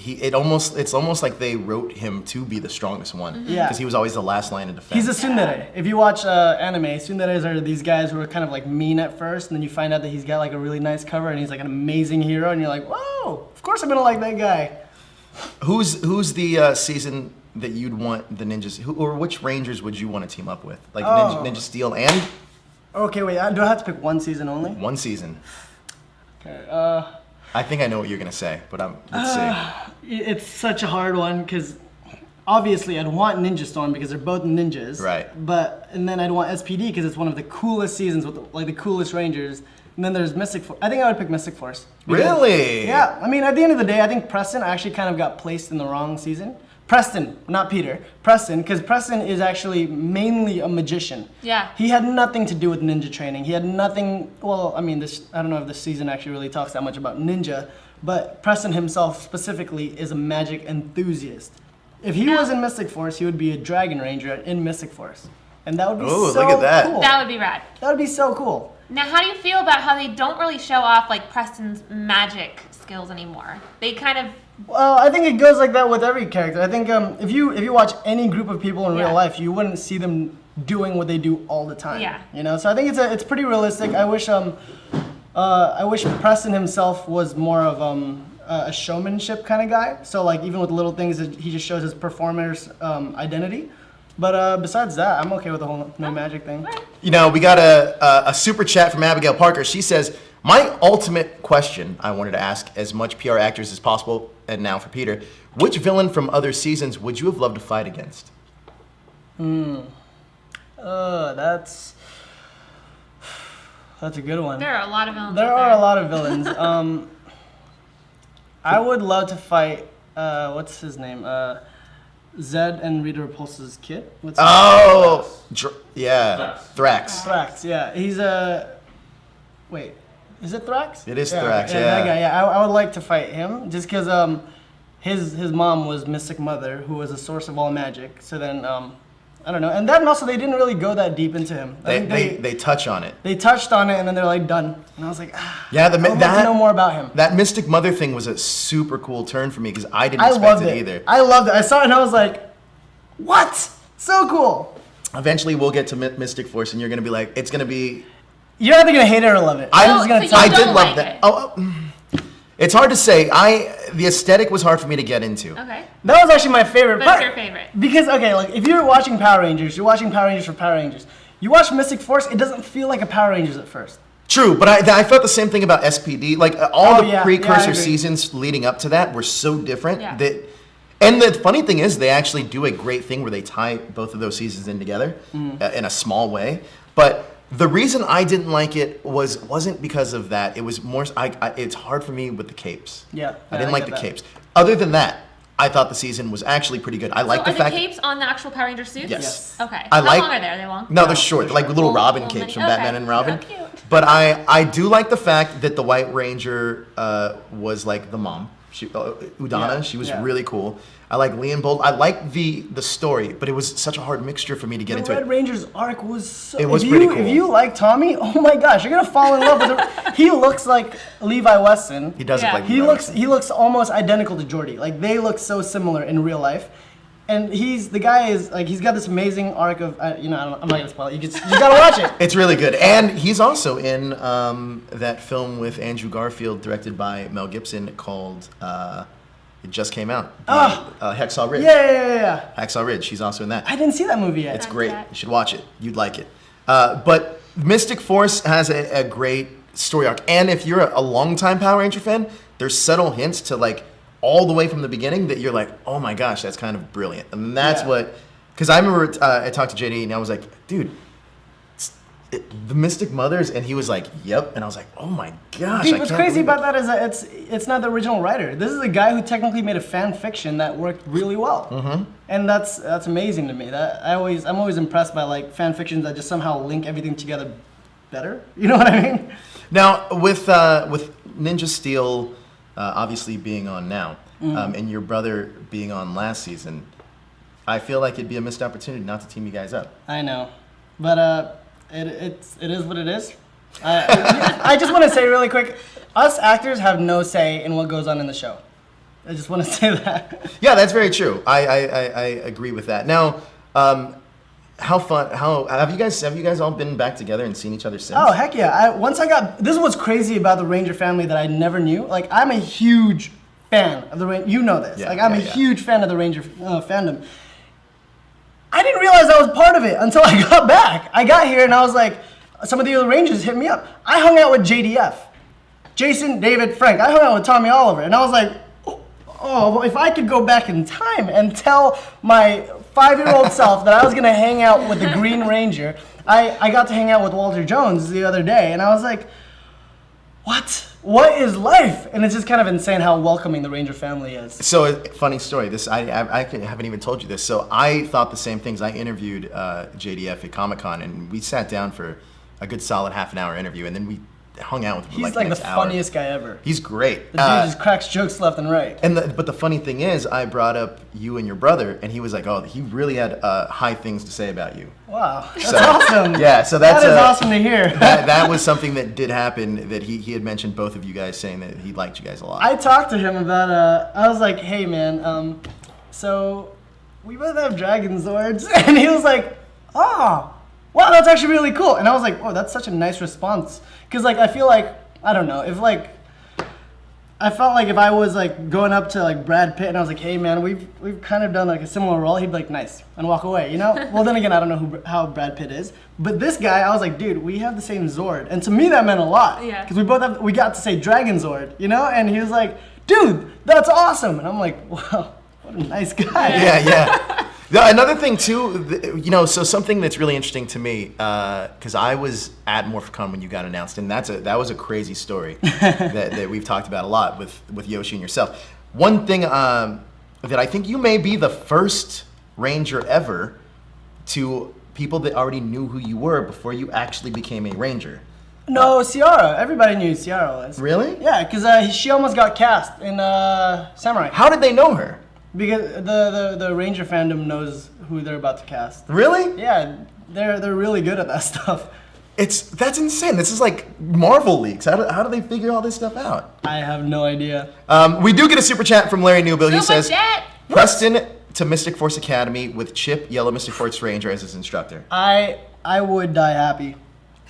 it's almost like they wrote him to be the strongest one. Yeah. Because he was always the last line of defense. He's a tsundere. If you watch anime, tsunderes are these guys who are kind of like mean at first, and then you find out that he's got like a really nice cover, and he's like an amazing hero, and you're like, whoa, of course I'm gonna like that guy. Who's the season that you'd want the ninjas, or which Rangers would you want to team up with? Like Ninja Steel and? Okay, wait, do I have to pick one season only? One season. Okay, I think I know what you're gonna say, but let's see. It's such a hard one because obviously I'd want Ninja Storm because they're both ninjas. Right. And then I'd want SPD because it's one of the coolest seasons with like the coolest Rangers. And then there's Mystic Force. I think I would pick Mystic Force. Really? Yeah. I mean, at the end of the day, I think Preston actually kind of got placed in the wrong season. Preston, not Peter. Preston, because Preston is actually mainly a magician. Yeah. He had nothing to do with ninja training. He had nothing, well, I mean, I don't know if this season actually really talks that much about ninja, but Preston himself specifically is a magic enthusiast. If he was in Mystic Force, he would be a Dragon Ranger in Mystic Force. And that would be so look at that. cool. That would be rad. That would be so cool. Now, how do you feel about how they don't really show off like Preston's magic skills anymore? They kind of. Well, I think it goes like that with every character. I think if you watch any group of people in real life, you wouldn't see them doing what they do all the time. Yeah. You know, so I think it's pretty realistic. I wish Preston himself was more of a showmanship kind of guy. So like even with little things, he just shows his performer's identity. But besides that, I'm okay with the whole no magic thing. You know, we got a super chat from Abigail Parker. She says, my ultimate question I wanted to ask as much PR actors as possible, and now for Peter, which villain from other seasons would you have loved to fight against? That's a good one. There are a lot of villains. There are a lot of villains. I would love to fight, what's his name? Zed and Rita Repulsa's kid. What's his name? Thrax. Thrax, yeah. He's wait, is it Thrax? It is Thrax, yeah. That guy, yeah. I would like to fight him just because his mom was Mystic Mother, who was a source of all magic. So then, I don't know. And then also they didn't really go that deep into him. They touch on it. They touched on it and then they're like done. And I was like, yeah, I would love to know more about him. That Mystic Mother thing was a super cool turn for me because I didn't expect it either. I loved it. I saw it and I was like, what? So cool. Eventually we'll get to Mystic Force and you're going to be like, it's going to be... You're either going to hate it or love it. I did love that. It's hard to say. The aesthetic was hard for me to get into. Okay. That was actually my favorite part. What's your favorite? Because, okay, like, if you're watching Power Rangers, you're watching Power Rangers for Power Rangers. You watch Mystic Force, it doesn't feel like a Power Rangers at first. True, but I felt the same thing about SPD. Like all the I precursor agree. seasons leading up to that were so different Yeah. that. And the funny thing is, they actually do a great thing where they tie both of those seasons in together in a small way. But the reason I didn't like it wasn't because of that. It was more. It's hard for me with the capes. Yeah, I didn't I like get the that. capes. Other than that, I thought the season was actually pretty good. I like So the are fact. the capes on the actual Power Ranger suits? Yes. Okay. I How like- long are they? Are they long? No, they're short. They're like little Robin Little capes from mini- Batman okay. and Robin. So cute. But I do like the fact that the White Ranger was like the mom. Udana. Yeah, She was yeah. really cool. I like Leon Bold. I like the story, but it was such a hard mixture for me to get The into Red it. Ranger's arc was so... It was if pretty you, cool. If you like Tommy, oh my gosh, you're gonna fall in love with him. He looks like Levi Weston. He does Yeah. look like He Levi looks Weston. he looks almost identical to Jordy. Like they look so similar in real life. And the guy is like he's got this amazing arc of I'm not gonna spoil it. You gotta watch it. It's really good, and he's also in that film with Andrew Garfield, directed by Mel Gibson, called. It just came out. Hacksaw Ridge. Yeah. Hacksaw Ridge. She's also in that. I didn't see that movie yet. It's great. that. You should watch it. You'd like it. But Mystic Force has a great story arc. And if you're a longtime Power Ranger fan, there's subtle hints to like all the way from the beginning that you're like, oh my gosh, that's kind of brilliant. And that's Yeah. what, because I remember I talked to JD and I was like, dude, the Mystic Mothers, and he was like, yep. And I was like, oh my gosh. Dude, I what's can't crazy believe about that is that it's not the original writer. This is a guy who technically made a fan fiction that worked really well, and that's amazing to me. I'm always impressed by like fan fictions that just somehow link everything together better. You know what I mean? Now, with Ninja Steel obviously being on now, and your brother being on last season, I feel like it'd be a missed opportunity not to team you guys up. I know, but it is what it is. I just want to say really quick, us actors have no say in what goes on in the show. I just want to say that. Yeah, that's very true. I agree with that. Now, how have you guys all been back together and seen each other since? Oh heck yeah! This is what's crazy about the Ranger family that I never knew. Like I'm a huge fan of the Ranger. You know this. Yeah, like I'm yeah, a yeah. huge fan of the Ranger fandom. I didn't realize I was part of it until I got back. I got here and I was like, some of the other Rangers hit me up. I hung out with JDF, Jason, David, Frank. I hung out with Tommy Oliver, and I was like, oh, well, if I could go back in time and tell my 5-year-old self that I was gonna hang out with the Green Ranger. I got to hang out with Walter Jones the other day, and I was like, what is life? And it's just kind of insane how welcoming the Ranger family is. So, funny story. I haven't even told you this. So, I thought the same things. I interviewed JDF at Comic-Con, and we sat down for a good solid half an hour interview, and then we hung out with him for He's like like the the next hour. funniest guy ever. He's great. The dude just cracks jokes left and right. But the funny thing is, I brought up you and your brother, and he was like, "Oh, he really had high things to say about you." Wow, that's So- awesome. Yeah, so that's that is awesome to hear. that was something that did happen. That he had mentioned both of you guys saying that he liked you guys a lot. I talked to him about. I was like, "Hey, man, so we both have dragon swords," and he was like, "Oh, wow, that's actually really cool." And I was like, "Oh, that's such a nice response," because like I feel like I don't know if like. I felt like if I was like going up to like Brad Pitt and I was like, "Hey man, we've kind of done like a similar role," he'd be like, "Nice," and walk away, you know? Well, then again, I don't know how Brad Pitt is, but this guy, I was like, "Dude, we have the same Zord," and to me that meant a lot. Yeah. Because we got to say Dragon Zord, you know? And he was like, "Dude, that's awesome," and I'm like, "Wow, what a nice guy." Yeah. Another thing too, so something that's really interesting to me, because I was at MorphCon when you got announced, and that was a crazy story that we've talked about a lot with Yoshi and yourself. One thing that I think you may be the first Ranger ever to people that already knew who you were before you actually became a Ranger. No, Ciara. Everybody knew who Ciara was. Really? Yeah, because she almost got cast in Samurai. How did they know her? Because the Ranger fandom knows who they're about to cast. Really? Yeah, they're really good at that stuff. That's insane. This is like Marvel leaks. How do they figure all this stuff out? I have no idea. We do get a super chat from Larry Newbill. He Super says, chat. Preston to Mystic Force Academy with Chip, Yellow Mystic Force Ranger as his instructor. I would die happy.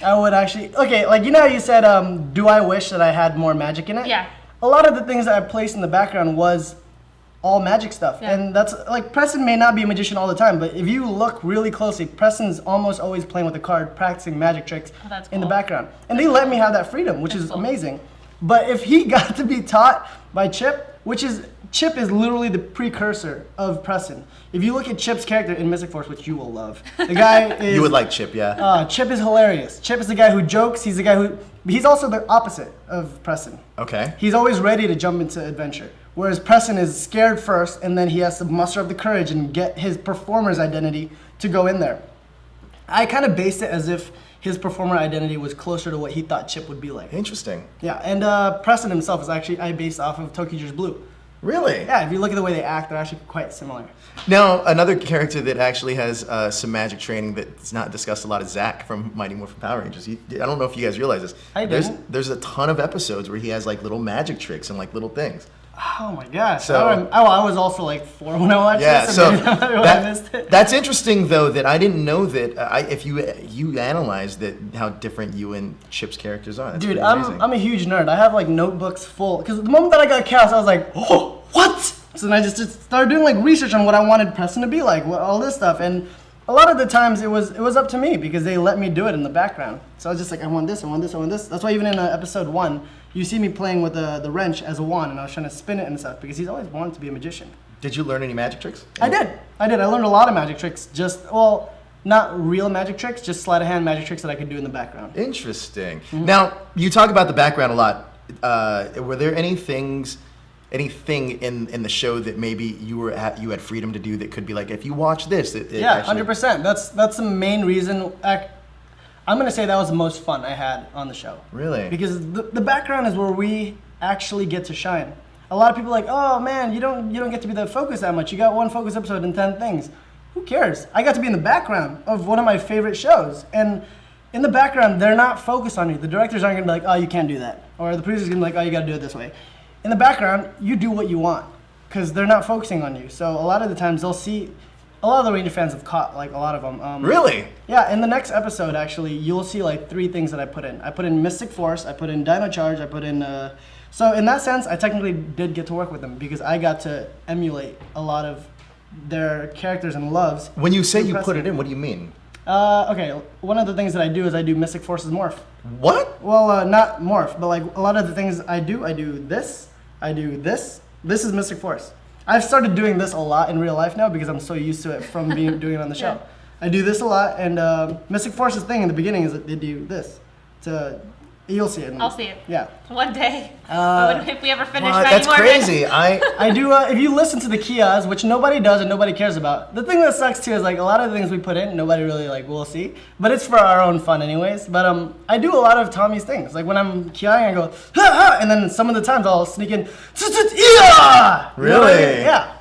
I would actually. Okay, like how you said, do I wish that I had more magic in it? Yeah. A lot of the things that I placed in the background was all magic stuff. Yeah. And that's like Preston may not be a magician all the time, but if you look really closely, Preston's almost always playing with a card, practicing magic tricks that's in the cool. background. And they let me have that freedom, which is cool. amazing. But if he got to be taught by Chip, Chip is literally the precursor of Preston. If you look at Chip's character in Mystic Force, which you will love, the guy is... You would like Chip, yeah. Chip is hilarious. Chip is the guy who jokes. He's the guy who... He's also the opposite of Preston. Okay. He's always ready to jump into adventure. Whereas Preston is scared first, and then he has to muster up the courage and get his performer's identity to go in there. I kind of based it as if his performer identity was closer to what he thought Chip would be like. Interesting. Yeah, and Preston himself is actually based off of Tokyo Blue. Really? Yeah, if you look at the way they act, they're actually quite similar. Now, another character that actually has some magic training that's not discussed a lot is Zach from Mighty Morphin Power Rangers. I don't know if you guys realize this. I didn't. There's a ton of episodes where he has like little magic tricks and like little things. Oh my gosh. So- I was also like 4 when I watched Yeah, this. so And I missed it. that's interesting though that I didn't know that. If you analyze that how different you and Chip's characters are. That's Dude, pretty I'm amazing. a huge nerd. I have like notebooks full. Because the moment that I got cast, I was like, oh, what? So then I just started doing like research on what I wanted Preston to be like, all this stuff. And a lot of the times it was up to me because they let me do it in the background. So I was just like, I want this, I want this, I want this. That's why even in episode 1, you see me playing with the wrench as a wand, and I was trying to spin it and stuff because he's always wanted to be a magician. Did you learn any magic tricks? I did. I learned a lot of magic tricks. Not real magic tricks, just sleight of hand magic tricks that I could do in the background. Interesting. Now, you talk about the background a lot. Were there anything in the show that maybe you had freedom to do that could be like, if you watch this, Yeah, actually... 100%. That's the main reason. I'm gonna say that was the most fun I had on the show. Really? Because the background is where we actually get to shine. A lot of people are like, oh man, you don't get to be the focus that much. You got one focus episode and 10 things. Who cares? I got to be in the background of one of my favorite shows, and in the background, they're not focused on you. The directors aren't gonna be like, oh, you can't do that, or the producer's gonna be like, oh, you gotta do it this way. In the background, you do what you want, because they're not focusing on you. So a lot of the times they'll see, a lot of the Ranger fans have caught like a lot of them. Really? Yeah, in the next episode, actually, you'll see like 3 things that I put in. I put in Mystic Force, I put in Dino Charge, I put in, so in that sense, I technically did get to work with them because I got to emulate a lot of their characters and loves. When you say you Impressive. put it in, what do you mean? Okay, one of the things that I do is I do Mystic Force's morph. What? Well, not morph, but like a lot of the things I do this, I do this. This is Mystic Force. I've started doing this a lot in real life now because I'm so used to it from doing it on the show. Yeah. I do this a lot, and Mystic Force's thing in the beginning is that they do this. You'll see it. I'll see it. Yeah. One day. If we ever finish Wow, Mighty that's Morphin. crazy. I do, if you listen to the Kias, which nobody does and nobody cares about, the thing that sucks too is like a lot of the things we put in, nobody really like will see, but it's for our own fun anyways. But I do a lot of Tommy's things. Like when I'm Kiaing, I go, ha ha, and then some of the times I'll sneak in, yeah! Really? Yeah.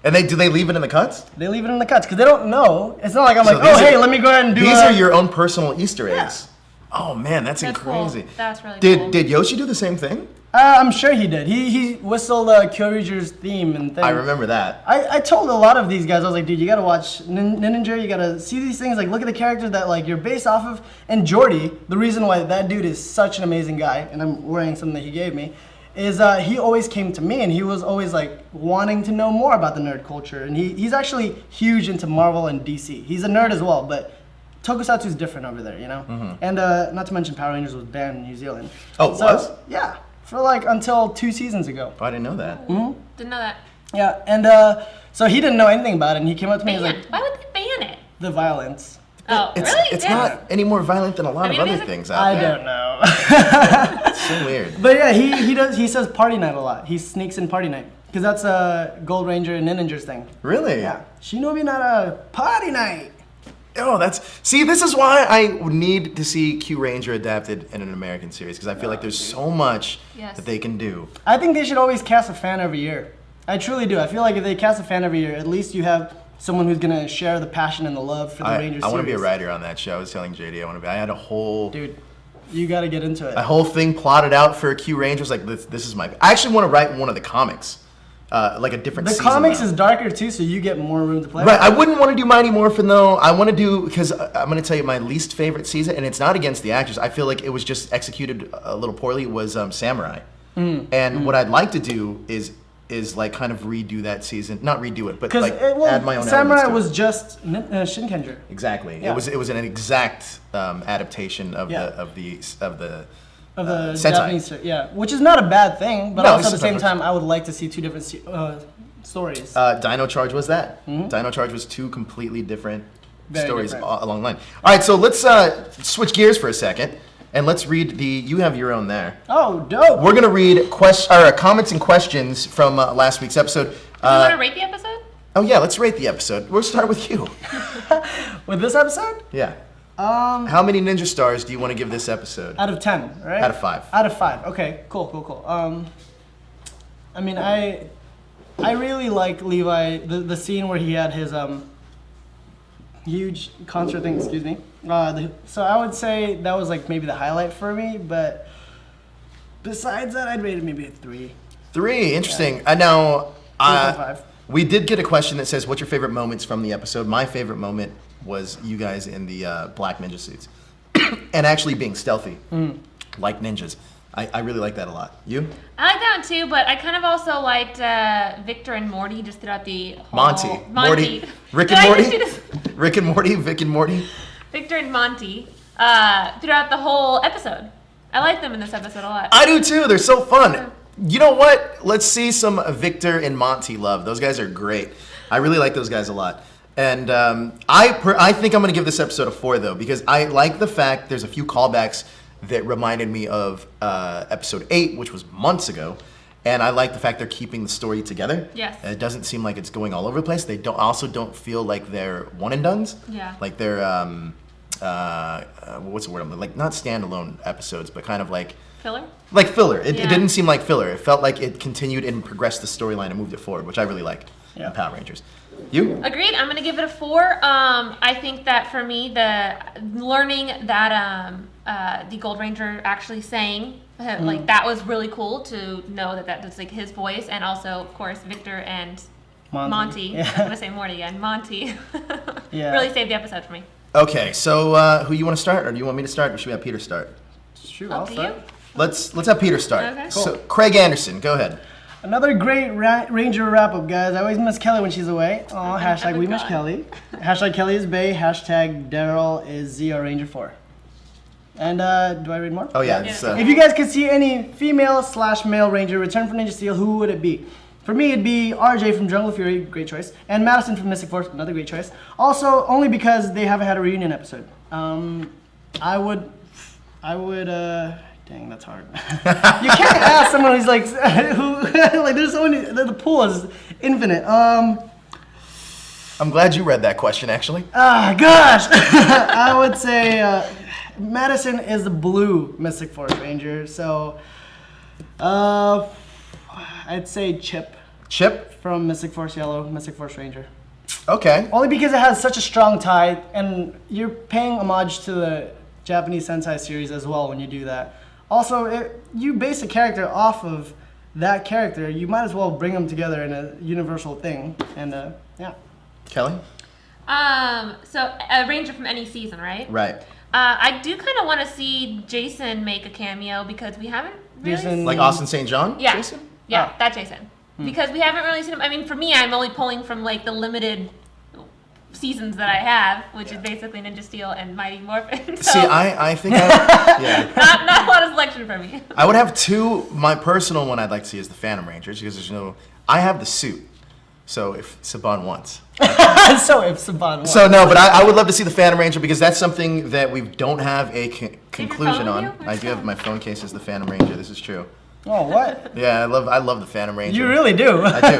And do they leave it in the cuts? They leave it in the cuts because they don't know. It's not like I'm So like, these oh hey, are- let me go ahead and do These are your own personal Easter eggs. Oh man, that's That's crazy. cool. That's really cool. Did Yoshi do the same thing? I'm sure he did. He whistled Kyoryuger's theme and thing. I remember that. I told a lot of these guys, I was like, dude, you gotta watch Ninja, you gotta see these things, like look at the characters that like you're based off of. And Jordy, the reason why that dude is such an amazing guy, and I'm wearing something that he gave me, is he always came to me and he was always like wanting to know more about the nerd culture. And he's actually huge into Marvel and DC. He's a nerd as well, but Tokusatsu is different over there, you know? And not to mention Power Rangers was banned in New Zealand. Oh, it was? Yeah, for like until 2 seasons ago. Oh, I didn't know that. Didn't know that. Yeah, and so he didn't know anything about it, and he came up to me and was like, Why would they ban it? the violence. Oh, really? It's Yeah. not any more violent than a lot I mean, of it other is- things out I there. don't know. It's so weird. But yeah, he says party night a lot. He sneaks in party night. Because that's a Gold Ranger and Ninja's thing. Really? Yeah. Shinobi Nara party night. Oh, this is why I need to see Q Ranger adapted in an American series, because I feel like there's so much Yes. that they can do. I think they should always cast a fan every year. I truly do. I feel like if they cast a fan every year, at least you have someone who's gonna share the passion and the love for the Ranger series. I want to be a writer on that show. I was telling JD I had a whole Dude, you gotta get into it. a whole thing plotted out for Q Rangers. Like this is I actually want to write one of the comics, like a different. The season comics now. is darker too, so you get more room to play. Right, I wouldn't want to do Mighty Morphin though. I want to do, because I'm going to tell you my least favorite season, and it's not against the actors. I feel like it was just executed a little poorly. Was Samurai, and what I'd like to do is is like kind of redo that season, not redo it, but Because like add my own Samurai elements to it. was just Shinkenger. Exactly. Yeah. It was an exact adaptation of Yeah. the Of the Sentai. Japanese, yeah, which is not a bad thing, but No, also it's at the same perfect. time, I would like to see two different stories. Dino Charge was that. Dino Charge was two completely different Very stories different. along the line. All right, so let's switch gears for a second and let's read you have your own there. Oh, dope! We're gonna read comments and questions from last week's episode. Do you want to rate the episode? Oh yeah, let's rate the episode. We'll start with you. With this episode, Yeah. How many ninja stars do you want to give this episode? out of 10, right? Out of 5. Out of 5. Okay, cool. I mean, I really like Levi. The scene where he had his huge concert thing. Excuse me. So I would say that was like maybe the highlight for me. But besides that, I'd rate it maybe a 3. 3, interesting. Now, 3.5. we did get a question that says, "What's your favorite moments from the episode?" My favorite moment was you guys in the black ninja suits and actually being stealthy like ninjas. I really like that a lot. You? I like that one too, but I kind of also liked Victor and Morty just throughout the whole... Monty. Morty. Rick Did and I Morty? just do this? Rick and Morty? Vic and Morty? Victor and Monty throughout the whole episode. I like them in this episode a lot. I do too. They're so fun. You know what? Let's see some Victor and Monty love. Those guys are great. I really like those guys a lot. And I think I'm going to give this episode a 4 though, because I like the fact there's a few callbacks that reminded me of episode 8, which was months ago. And I like the fact they're keeping the story together. Yes. And it doesn't seem like it's going all over the place. They don't feel like they're one and dones. Yeah. Like they're what's the word? Like not standalone episodes, but kind of like Filler? like filler. It Yeah. didn't seem like filler. It felt like it continued and progressed the storyline and moved it forward, which I really like Yeah. in Power Rangers. You? Agreed. I'm gonna give it a 4. I think that for me, the learning that the Gold Ranger actually sang, like that was really cool to know that was like his voice, and also of course Victor and Monty. Yeah. I'm gonna say Morty again. Monty. Yeah. Really saved the episode for me. Okay, so who you want to start, or do you want me to start, or should we have Peter start? Shoot, Up I'll to start. you. Let's have Peter start. Okay. So Craig Anderson, go ahead. Another great Ranger wrap-up, guys. I always miss Kelly when she's away. Oh, hashtag we miss God. Kelly. Hashtag Kelly is Bay. Hashtag Daryl is ZR Ranger 4. And do I read more? Oh yeah, Yeah. it's, If you guys could see any female/male Ranger return from Ninja Steel, who would it be? For me, it'd be RJ from Jungle Fury, great choice, and Madison from Mystic Force, another great choice. Also, only because they haven't had a reunion episode. I would, dang, that's hard. You can't ask someone who's like, who, like, there's so many, the pool is infinite. I'm glad you read that question, actually. Gosh! I would say Madison is the blue Mystic Force Ranger, so I'd say Chip Chip? from Mystic Force Yellow, Mystic Force Ranger. Okay. Only because it has such a strong tie, and you're paying homage to the Japanese Sentai series as well when you do that. Also, you base a character off of that character, you might as well bring them together in a universal thing, and yeah. Kelly? So a Ranger from any season, right? Right. I do kind of want to see Jason make a cameo because we haven't really Jason- Like Austin St. John? Yeah. Jason? Yeah, Oh. that Jason. Because we haven't really seen him. I mean, for me, I'm only pulling from like the limited seasons that I have, which is basically Ninja Steel and Mighty Morphin. So See, I think yeah. not a lot of selection for me. I would have 2. My personal one I'd like to see is the Phantom Rangers, because there's no... I have the suit, so if Saban wants. So if Saban won. So no, but I would love to see the Phantom Ranger, because that's something that we don't have a conclusion phone on. with you? I do have my phone case as the Phantom Ranger. This is true. Oh, what? Yeah, I love the Phantom Ranger. You really do. I do.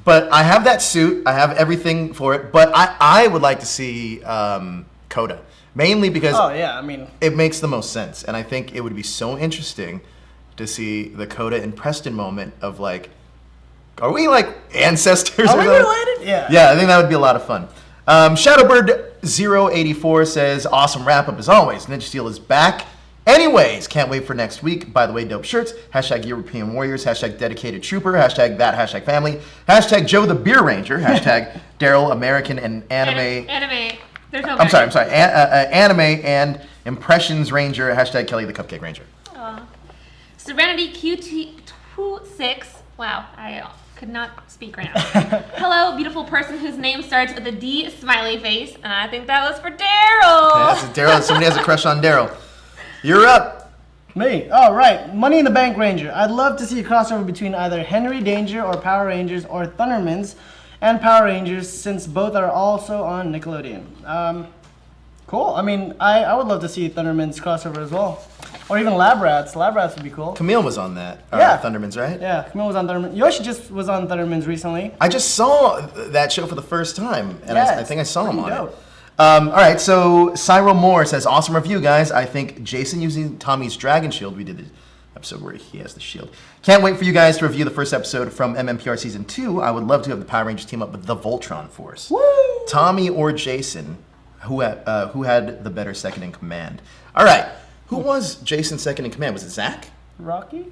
But I have that suit. I have everything for it. But I would like to see Coda, mainly because Oh, yeah, I mean, it makes the most sense, and I think it would be so interesting to see the Coda and Preston moment of like, are we like ancestors? are or we something? related? Yeah. Yeah, I think that would be a lot of fun. Shadowbird084 says, awesome wrap up as always. Ninja Steel is back. Anyways, can't wait for next week. By the way, dope shirts. Hashtag European Warriors. Hashtag Dedicated Trooper. Hashtag that. Hashtag Family. Hashtag Joe the Beer Ranger. Hashtag Daryl American and Anime. Anime. There's no. I'm sorry. Anime and Impressions Ranger. Hashtag Kelly the Cupcake Ranger. Serenity QT26 Wow, I could not speak right now. Hello, beautiful person whose name starts with a D smiley face, and I think that was for Daryl. That's Daryl. Somebody has a crush on Daryl. You're up. Me? Oh, right. Money in the Bank Ranger. I'd love to see a crossover between either Henry Danger or Power Rangers or Thundermans and Power Rangers, since both are also on Nickelodeon. Cool. I mean, I would love to see Thundermans crossover as well. Or even Lab Rats. Lab Rats would be cool. Camille was on that. Yeah. Thundermans, right? Yeah, Camille was on Thundermans. Yoshi just was on Thundermans recently. I just saw that show for the first time, and I think I saw him on dope. it. All right, so Cyril Moore says, awesome review, guys. I think Jason using Tommy's dragon shield, we did the episode where he has the shield. Can't wait for you guys to review the first episode from MMPR Season 2. I would love to have the Power Rangers team up with the Voltron Force. Woo! Tommy or Jason, who had the better second in command? All right, who was Jason's second in command? Was it Zach? Rocky?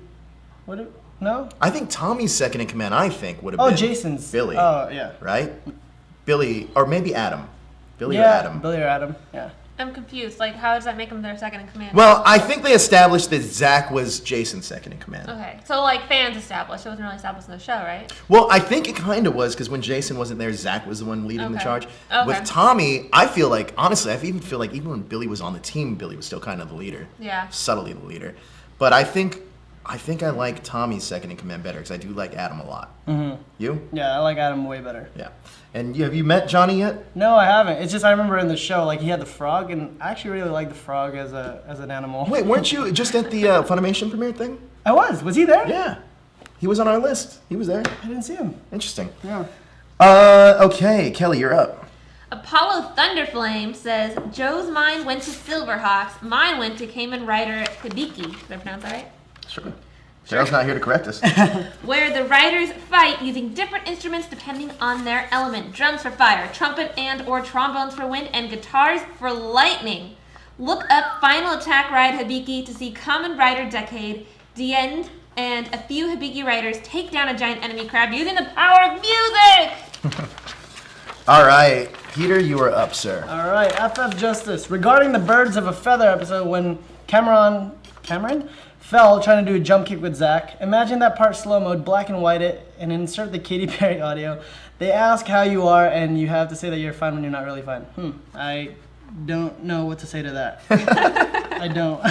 No? I think Tommy's second in command, would have been Jason's. Billy. Oh, yeah. Right? Billy, or maybe Adam. Billy or Yeah, Adam. Billy or Adam, yeah. I'm confused. Like, how does that make him their second in command? Well, I think they established that Zach was Jason's second in command. Okay, so like fans established. It wasn't really established in the show, right? Well, I think it kind of was, because when Jason wasn't there, Zach was the one leading the Okay. charge. Okay. With Tommy, I feel like, honestly, even when Billy was on the team, Billy was still kind of the leader. Yeah. Subtly the leader. But I think I like Tommy's second in command better, because I do like Adam a lot. Mm-hmm. You? Yeah, I like Adam way better. Yeah. And have you met Johnny yet? No, I haven't. It's just I remember in the show, like, he had the frog, and I actually really like the frog as an animal. Wait, weren't you just at the Funimation premiere thing? I was. Was he there? Yeah. He was on our list. He was there. I didn't see him. Interesting. Yeah. Okay, Kelly, you're up. Apollo Thunderflame says, Joe's mind went to Silverhawks. Mine went to Kamen Rider Hibiki. Did I pronounce that right? Sure. Daryl's not here to correct us. Where the riders fight using different instruments depending on their element. Drums for fire, trumpet and or trombones for wind, and guitars for lightning. Look up Final Attack Ride Hibiki to see Kamen Rider Decade, the end, and a few Hibiki riders take down a giant enemy crab using the power of music! All right, Peter, you are up, sir. All right, FF Justice. Regarding the Birds of a Feather episode when Cameron fell trying to do a jump kick with Zach, imagine that part slow mode, black and white it, and insert the Katy Perry audio. They ask how you are, and you have to say that you're fine when you're not really fine. I don't know what to say to that. I don't.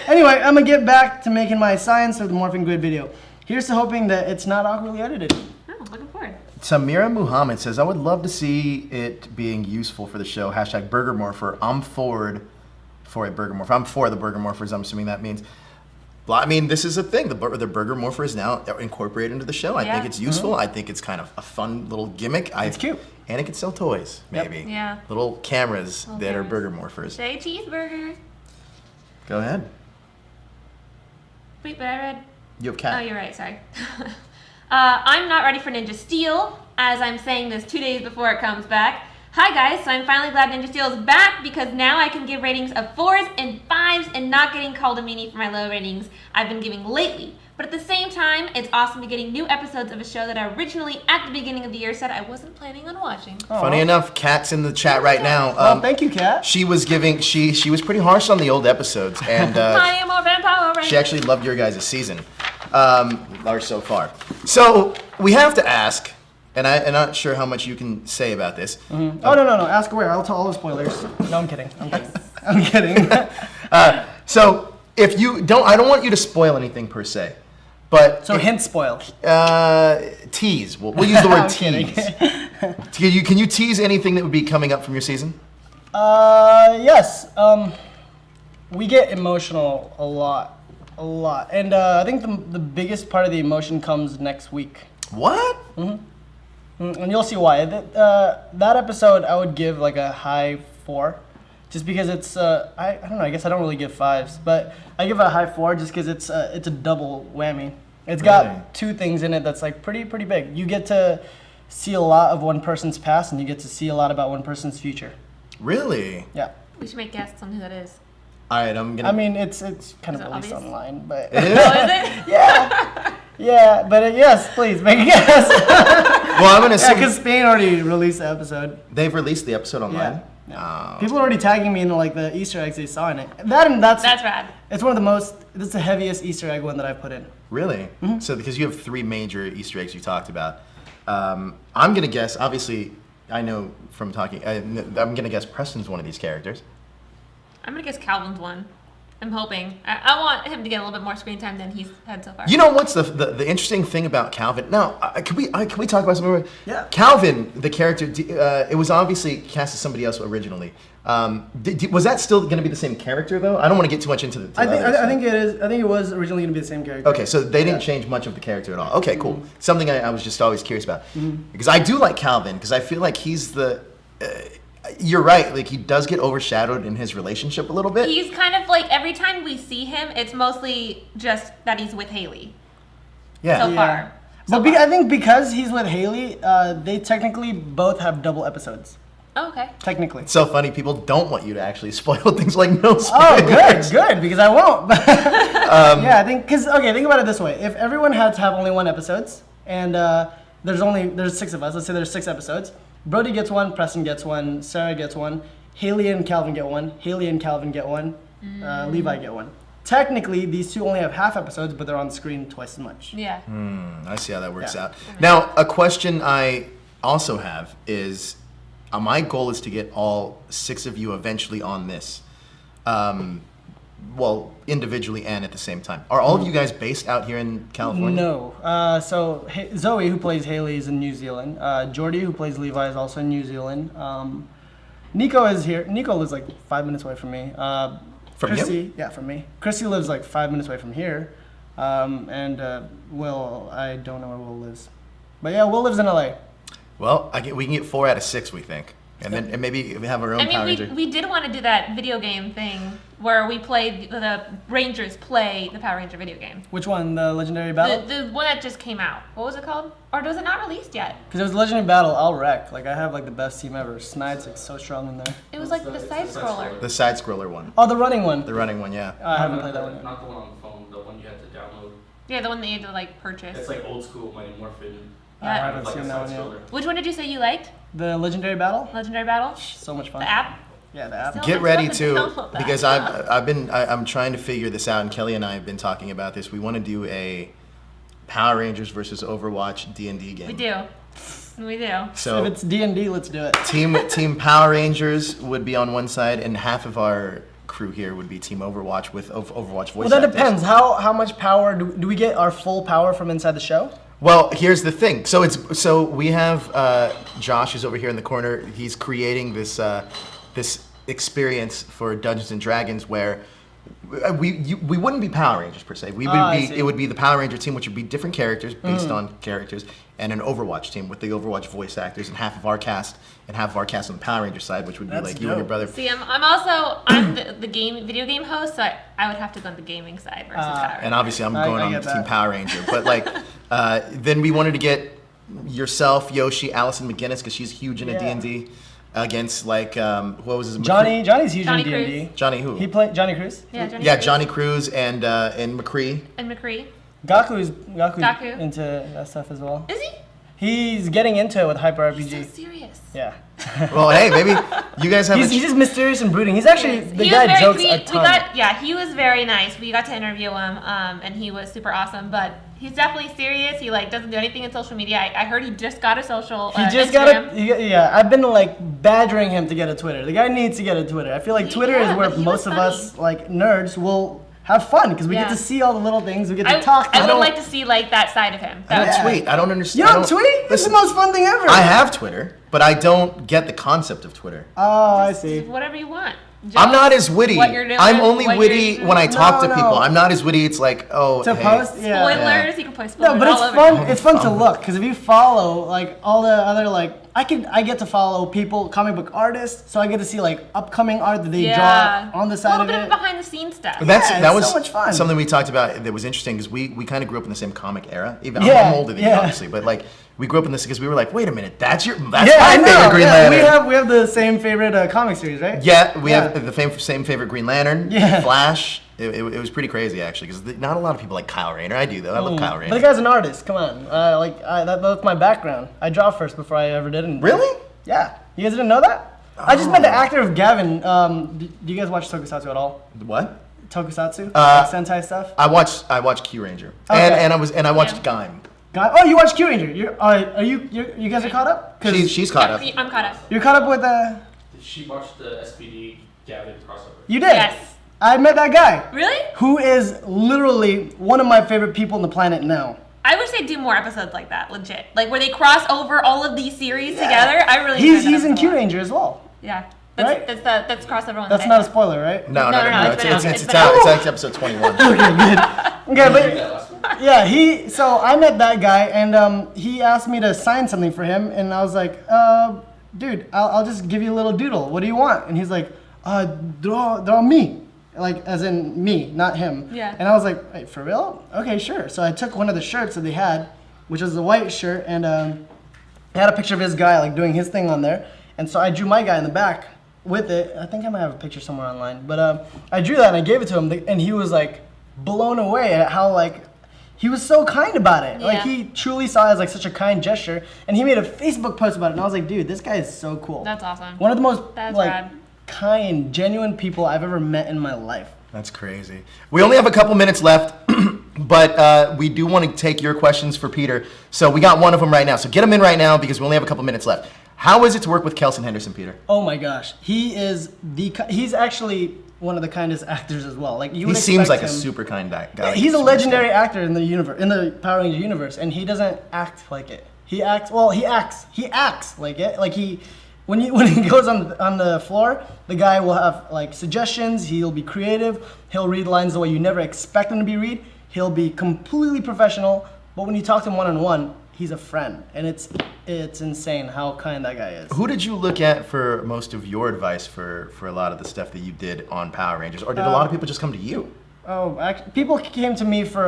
Anyway, I'm gonna get back to making my Science of the Morphing Grid video. Here's to hoping that it's not awkwardly edited. Oh, looking forward. Samira Muhammad says, I would love to see it being useful for the show. Hashtag Burger Morpher. I'm forward for a Burger Morpher. I'm for the Burger Morphers, I'm assuming that means. I mean, this is a thing. The Burger Morpher is now incorporated into the show. I think it's useful. I think it's kind of a fun little gimmick. It's cute. And it can sell toys, maybe. Yep. Yeah. Little cameras Little that are cameras. Burger Morphers. Say cheeseburger. Go ahead. Wait, but I read... You have cat. Oh, you're right, sorry. I'm not ready for Ninja Steel, as I'm saying this 2 days before it comes back. Hi guys, so I'm finally glad Ninja Steel is back because now I can give ratings of 4s and 5s and not getting called a meanie for my low ratings I've been giving lately. But at the same time, it's awesome to getting new episodes of a show that I originally, at the beginning of the year, said I wasn't planning on watching. Funny enough, Kat's in the chat right now. Thank you, Kat. She was she was pretty harsh on the old episodes, and I am more Power Rangers. she actually loved your guys' season, or so far. So we have to ask, and I'm not sure how much you can say about this. Oh, no. Ask away. I'll tell all the spoilers. No, I'm kidding. I'm kidding. So if you don't, I don't want you to spoil anything per se, but So hint spoil. tease. We'll use the word I'm kidding. tease. Can you tease anything that would be coming up from your season? Yes. We get emotional a lot. And I think the biggest part of the emotion comes next week. What? And you'll see why. That episode I would give like a high 4. Just because it's, I don't know, I guess I don't really give 5s. But I give it a high 4 just because it's a double whammy. It's Really? got 2 things in it that's like pretty big. You get to see a lot of one person's past and you get to see a lot about one person's future. Really? Yeah. We should make guests on who that is. All right, I'm gonna. I mean, it's kind Is of it released obvious? online, but Oh, is it? yeah, but yes, please make a guess. well, I'm gonna Yeah, say because Spain already released the episode. they've released the episode online. Yeah. Oh. People are already tagging me in like the Easter eggs they saw in it. That's That's rad. It's one of the most this is the heaviest Easter egg one that I've put in. Really? Mm-hmm. So because you have 3 major Easter eggs you talked about, I'm gonna guess. Obviously, I know from talking. I'm gonna guess Preston's one of these characters. I'm gonna guess Calvin's one. I'm hoping. I want him to get a little bit more screen time than he's had so far. You know what's the interesting thing about Calvin? Now, can we talk about something? Yeah. Calvin, the character, it was obviously cast as somebody else originally. Was that still going to be the same character though? I don't want to get too much into the. I think it is. I think it was originally going to be the same character. Okay, so they didn't change much of the character at all. Okay, cool. Mm-hmm. Something I was just always curious about because I do like Calvin because I feel like he's the. You're right. Like he does get overshadowed in his relationship a little bit. He's kind of like every time we see him, it's mostly just that he's with Haley. Yeah. So far. I think because he's with Haley, they technically both have double episodes. Oh, okay. Technically. It's so funny. People don't want you to actually spoil things like no spoilers. Oh, good, because I won't. Yeah, I think think about it this way: if everyone had to have only 1 episodes, and there's 6 of us, let's say there's 6 episodes. Brody gets 1, Preston gets 1, Sarah gets 1, Haley and Calvin get 1, Haley and Calvin get 1, Levi get 1. Technically, these 2 only have half episodes, but they're on screen twice as much. Yeah. I see how that works Yeah. out. Now, a question I also have is, my goal is to get all 6 of you eventually on this. Well, individually and at the same time. Are all of you guys based out here in California? No. So Zoe, who plays Haley, is in New Zealand. Jordy, who plays Levi, is also in New Zealand. Nico is here. Nico lives like 5 minutes away from me. From Chrissy, you? Yeah, from me. Chrissy lives like 5 minutes away from here. Will, I don't know where Will lives. But yeah, Will lives in LA. Well, we can get 4 out of 6, we think. And maybe we have our own Power Ranger. we did want to do that video game thing where we play the Rangers play the Power Ranger video game. Which one? The Legendary Battle? The one that just came out. What was it called? Or was it not released yet? Because it was Legendary Battle, I'll wreck. Like, I have like the best team ever. Snide's like so strong in there. It was like the side scroller. The side scroller one. Oh, the running one. The running one, yeah. I haven't played that one yet. Not the one on the phone, the one you had to download. Yeah, the one that you had to like purchase. It's like old school Mighty Morphin. I Yeah. haven't Like seen a that one side yet. scroller. Which one did you say you liked? The Legendary Battle? Legendary Battle? So much fun. The app? Yeah, the app. Still- Get let's ready have to too, download that. because I'm trying to figure this out, and Kelly and I have been talking about this. We want to do a Power Rangers versus Overwatch D&D game. We do. We do. So If it's D&D, let's do it. Team Power Rangers would be on one side, and half of our crew here would be Team Overwatch with Overwatch voice Well, that actors. depends. How much power do we get our full power from inside the show? Well, here's the thing. So we have Josh who's over here in the corner. He's creating this this experience for Dungeons and Dragons where we wouldn't be Power Rangers per se. We would I be see. it would be the Power Ranger team, which would be different characters based on characters, and an Overwatch team with the Overwatch voice actors, and half of our cast on the Power Ranger side, which would be That's like you and your dope. brother. See, I'm the video game host, so I would have to go on the gaming side versus Power And obviously, I'm I going on get Team that. Power Ranger. But like, then we wanted to get yourself, Yoshi, Allison McGinnis, because she's huge into Yeah. D&D, against like what was his Johnny's huge Johnny in D&D. Johnny who? He played Johnny Cruz. Yeah, Johnny Yeah, Cruz. Johnny Cruz and McCree. And McCree. Gaku's Gaku. into that stuff as well. Is he? He's getting into it with Hyper He's so RPG. serious. Yeah. Well, hey, maybe you guys have. He's just mysterious and brooding. He's actually the He guy was very, jokes we a ton. he was very nice. We got to interview him, and he was super awesome. But he's definitely serious. He like doesn't do anything in social media. I heard he just got a social. He just Instagram. yeah. I've been like badgering him to get a Twitter. The guy needs to get a Twitter. I feel like Twitter Yeah, is where but he most was of us like nerds will have fun because we Yeah. get to see all the little things. We get to talk. I would don't- like to see like that side of him. I don't Yeah. tweet. I don't understand. You don't tweet? It's the Listen, most fun thing ever. I have Twitter, but I don't get the concept of Twitter. Oh, I see. Whatever you want. I'm not as witty. What you're doing, I'm only what witty you're when I talk to No, people. no. I'm not as witty. It's like, oh, To hey. post, yeah. Spoilers. You can play spoilers. No, but it's all over. fun. It's fun to look because if you follow like all the other like I get to follow people, comic book artists, so I get to see like upcoming art that they Yeah. draw on the a side little of bit it. of behind the scenes stuff. That Yeah, was it's so much fun. something we talked about that was interesting because we kind of grew up in the same comic era. Even Yeah, I'm older than you, yeah. obviously, but like we grew up in this because we were like, wait a minute, that's Yeah, my I know. favorite Green Yeah, Lantern. we have the same favorite comic series, right? Yeah, we Yeah. have the same favorite Green Lantern, Yeah. Flash. It was pretty crazy actually because not a lot of people like Kyle Rayner. I do though. I love Kyle Rayner. But the guy's an artist. Come on, that's my background. I draw first before I ever did anything. Really? Yeah. You guys didn't know that? I just met the actor of Gavin. Do you guys watch Tokusatsu at all? What? tokusatsu, Sentai stuff? I watched Q Ranger, Okay. and I watched Gaim. Oh, you watched Q Ranger. You guys are caught up? She's caught up. I'm caught up. You're caught up with Did she watch the SPD Gavin crossover? You did. Yes. I met that guy. Really? Who is literally one of my favorite people on the planet now. I wish they'd do more episodes like that, legit. Like where they cross over all of these series together. I really enjoyed that He's in episode a Q lot. Ranger as well. Yeah. Right? That's crossover one. That's not a spoiler, right? No. No, it's been out. It's It's been out. out. It's episode 21. Okay, but yeah, so I met that guy and he asked me to sign something for him and I was like, dude, I'll just give you a little doodle. What do you want? And he's like, draw me. Like, as in me, not him. Yeah. And I was like, wait, for real? Okay, sure. So I took one of the shirts that they had, which was a white shirt, and it had a picture of his guy, like, doing his thing on there. And so I drew my guy in the back with it. I think I might have a picture somewhere online. But I drew that, and I gave it to him, and he was, like, blown away at how, like, he was so kind about it. Yeah. Like, he truly saw it as, like, such a kind gesture. And he made a Facebook post about it, and I was like, dude, this guy is so cool. That's awesome. One of the most, That's like, rad. kind, genuine people I've ever met in my life. That's crazy. We only have a couple minutes left, but we do want to take your questions for Peter. So we got one of them right now. So get them in right now because we only have a couple minutes left. How is it to work with Kelson Henderson, Peter? Oh my gosh, he's actually one of the kindest actors as well. Like you would He seems like expect a him- super kind guy. He's a legendary actor in the universe, in the Power Ranger universe, and he doesn't act like it. He acts like it. Like when he goes on the floor, the guy will have like suggestions. He'll be creative. He'll read lines the way you never expect him to be read. He'll be completely professional. But when you talk to him one-on-one, he's a friend, and it's insane how kind that guy is. Who did you look at for most of your advice for a lot of the stuff that you did on Power Rangers, or did a lot of people just come to you? Oh, people came to me for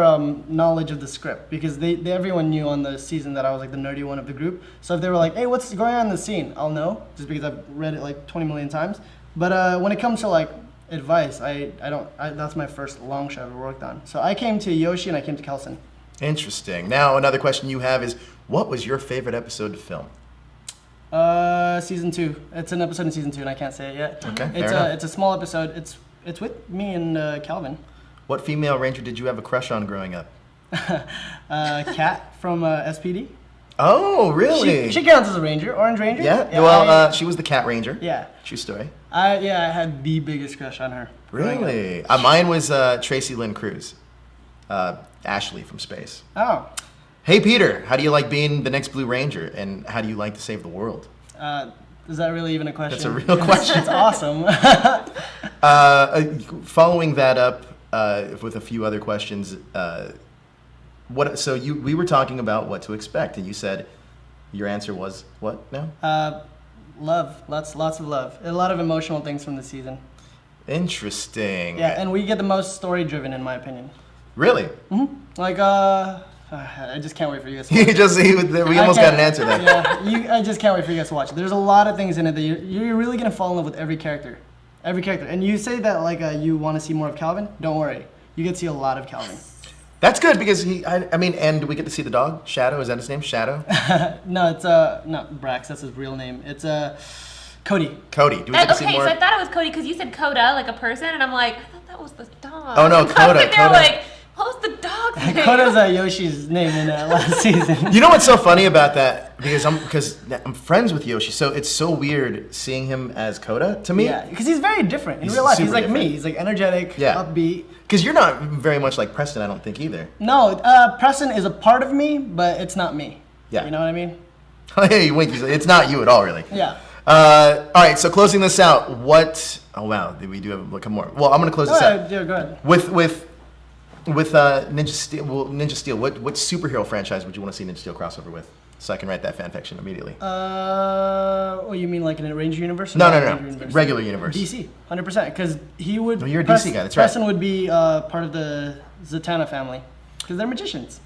knowledge of the script because everyone knew on the season that I was like the nerdy one of the group. So if they were like, "Hey, what's going on in the scene?" I'll know just because I've read it like 20 million times. But when it comes to like advice, I don't. That's my first long shot I've ever worked on. So I came to Yoshi and I came to Kelson. Interesting. Now another question you have is, what was your favorite episode to film? Season 2. It's an episode in season 2, and I can't say it yet. Okay, fair enough. It's a small episode. It's with me and Calvin. What female ranger did you have a crush on growing up? Kat from SPD. Oh, really? She counts as a ranger, Orange Ranger. Yeah. Well, she was the cat ranger. Yeah. True story. I had the biggest crush on her. growing up. Really? Mine was Tracy Lynn Cruz, Ashley from Space. Oh. Hey, Peter, how do you like being the next Blue Ranger, and how do you like to save the world? Is that really even a question? That's a real question. It's awesome. Following that up with a few other questions, we were talking about what to expect, and you said your answer was what now? Love. Lots of love. A lot of emotional things from the season. Interesting. Yeah, and we get the most story driven in my opinion. Really? Like I just can't wait for you guys to watch it. We almost got an answer there. Yeah, I just can't wait for you guys to watch it. There's a lot of things in it that you're really gonna fall in love with every character. And you say that like you want to see more of Calvin. Don't worry, you get to see a lot of Calvin. That's good because and we get to see the dog, Shadow. Is that his name, Shadow? No, it's not Brax. That's his real name. It's Cody. Cody. Do we get to see Okay, more? so I thought it was Cody because you said Coda, like a person, and I'm like, I thought that was the dog. Oh, no, I was Coda, sitting there Coda. like, what was the dog's name? Coda's Yoshi's name in last season. You know what's so funny about that? Because I'm friends with Yoshi, so it's so weird seeing him as Coda to me. Yeah, because he's very different in He's real life. He's super like different. me. He's like energetic, Yeah. upbeat. Because you're not very much like Preston, I don't think either. No, Preston is a part of me, but it's not me. Yeah. You know what I mean? Hey, Winky, it's not you at all, really. Yeah. All right, so closing this out, oh wow, we do have a couple more. Well, I'm gonna close this out Yeah, go ahead. with Ninja Steel. Well, Ninja Steel. What superhero franchise would you want to see Ninja Steel crossover with? So I can write that fan fiction immediately. You mean like in a Ranger universe? Or No, not no, Ranger no. universe? Regular universe. DC, 100%. Because he would. Oh, you're a DC guy, that's right. Preston would be part of the Zatanna family. Because they're magicians.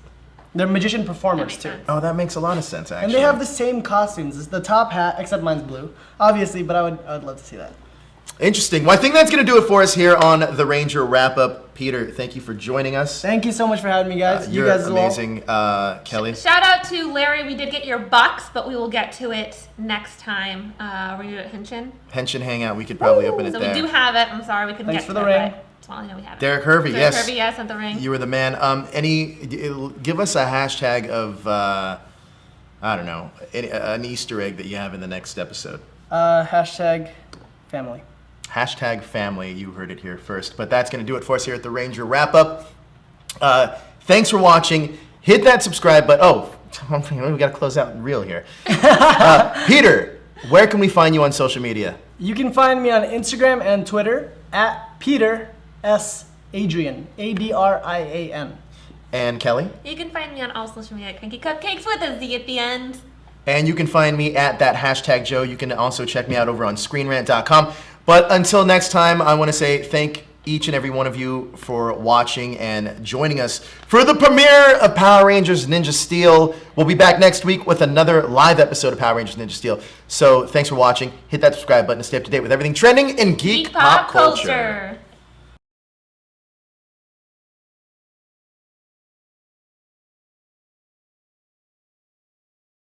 They're magician performers makes too. sense. Oh, that makes a lot of sense, actually. And they have the same costumes. It's the top hat, except mine's blue, obviously. But I would love to see that. Interesting. Well, I think that's going to do it for us here on the Ranger Wrap-Up. Peter, thank you for joining us. Thank you so much for having me, guys. You You're guys as well. amazing. Kelly? Shout out to Larry. We did get your box, but we will get to it next time. We're going to do it at Henshin. Henshin Hangout, we could probably open it So there. we do have it. I'm sorry we couldn't Thanks get for to the it. ring. but That's all I know we have. Derek Hervey, Derek yes. Hervey, yes, sent the ring. You were the man. Give us a hashtag of, I don't know, an Easter egg that you have in the next episode. Hashtag family. Hashtag family. You heard it here first. But that's going to do it for us here at the Ranger Wrap Up. Thanks for watching. Hit that subscribe button. Oh, we got to close out real here. Peter, where can we find you on social media? You can find me on Instagram and Twitter at Peter S. Adrian. Adrian. And Kelly? You can find me on all social media at Cranky Cupcakes with a Z at the end. And you can find me at that hashtag Joe. You can also check me out over on screenrant.com. But until next time, I want to say thank each and every one of you for watching and joining us for the premiere of Power Rangers Ninja Steel. We'll be back next week with another live episode of Power Rangers Ninja Steel. So thanks for watching. Hit that subscribe button to stay up to date with everything trending in geek pop culture.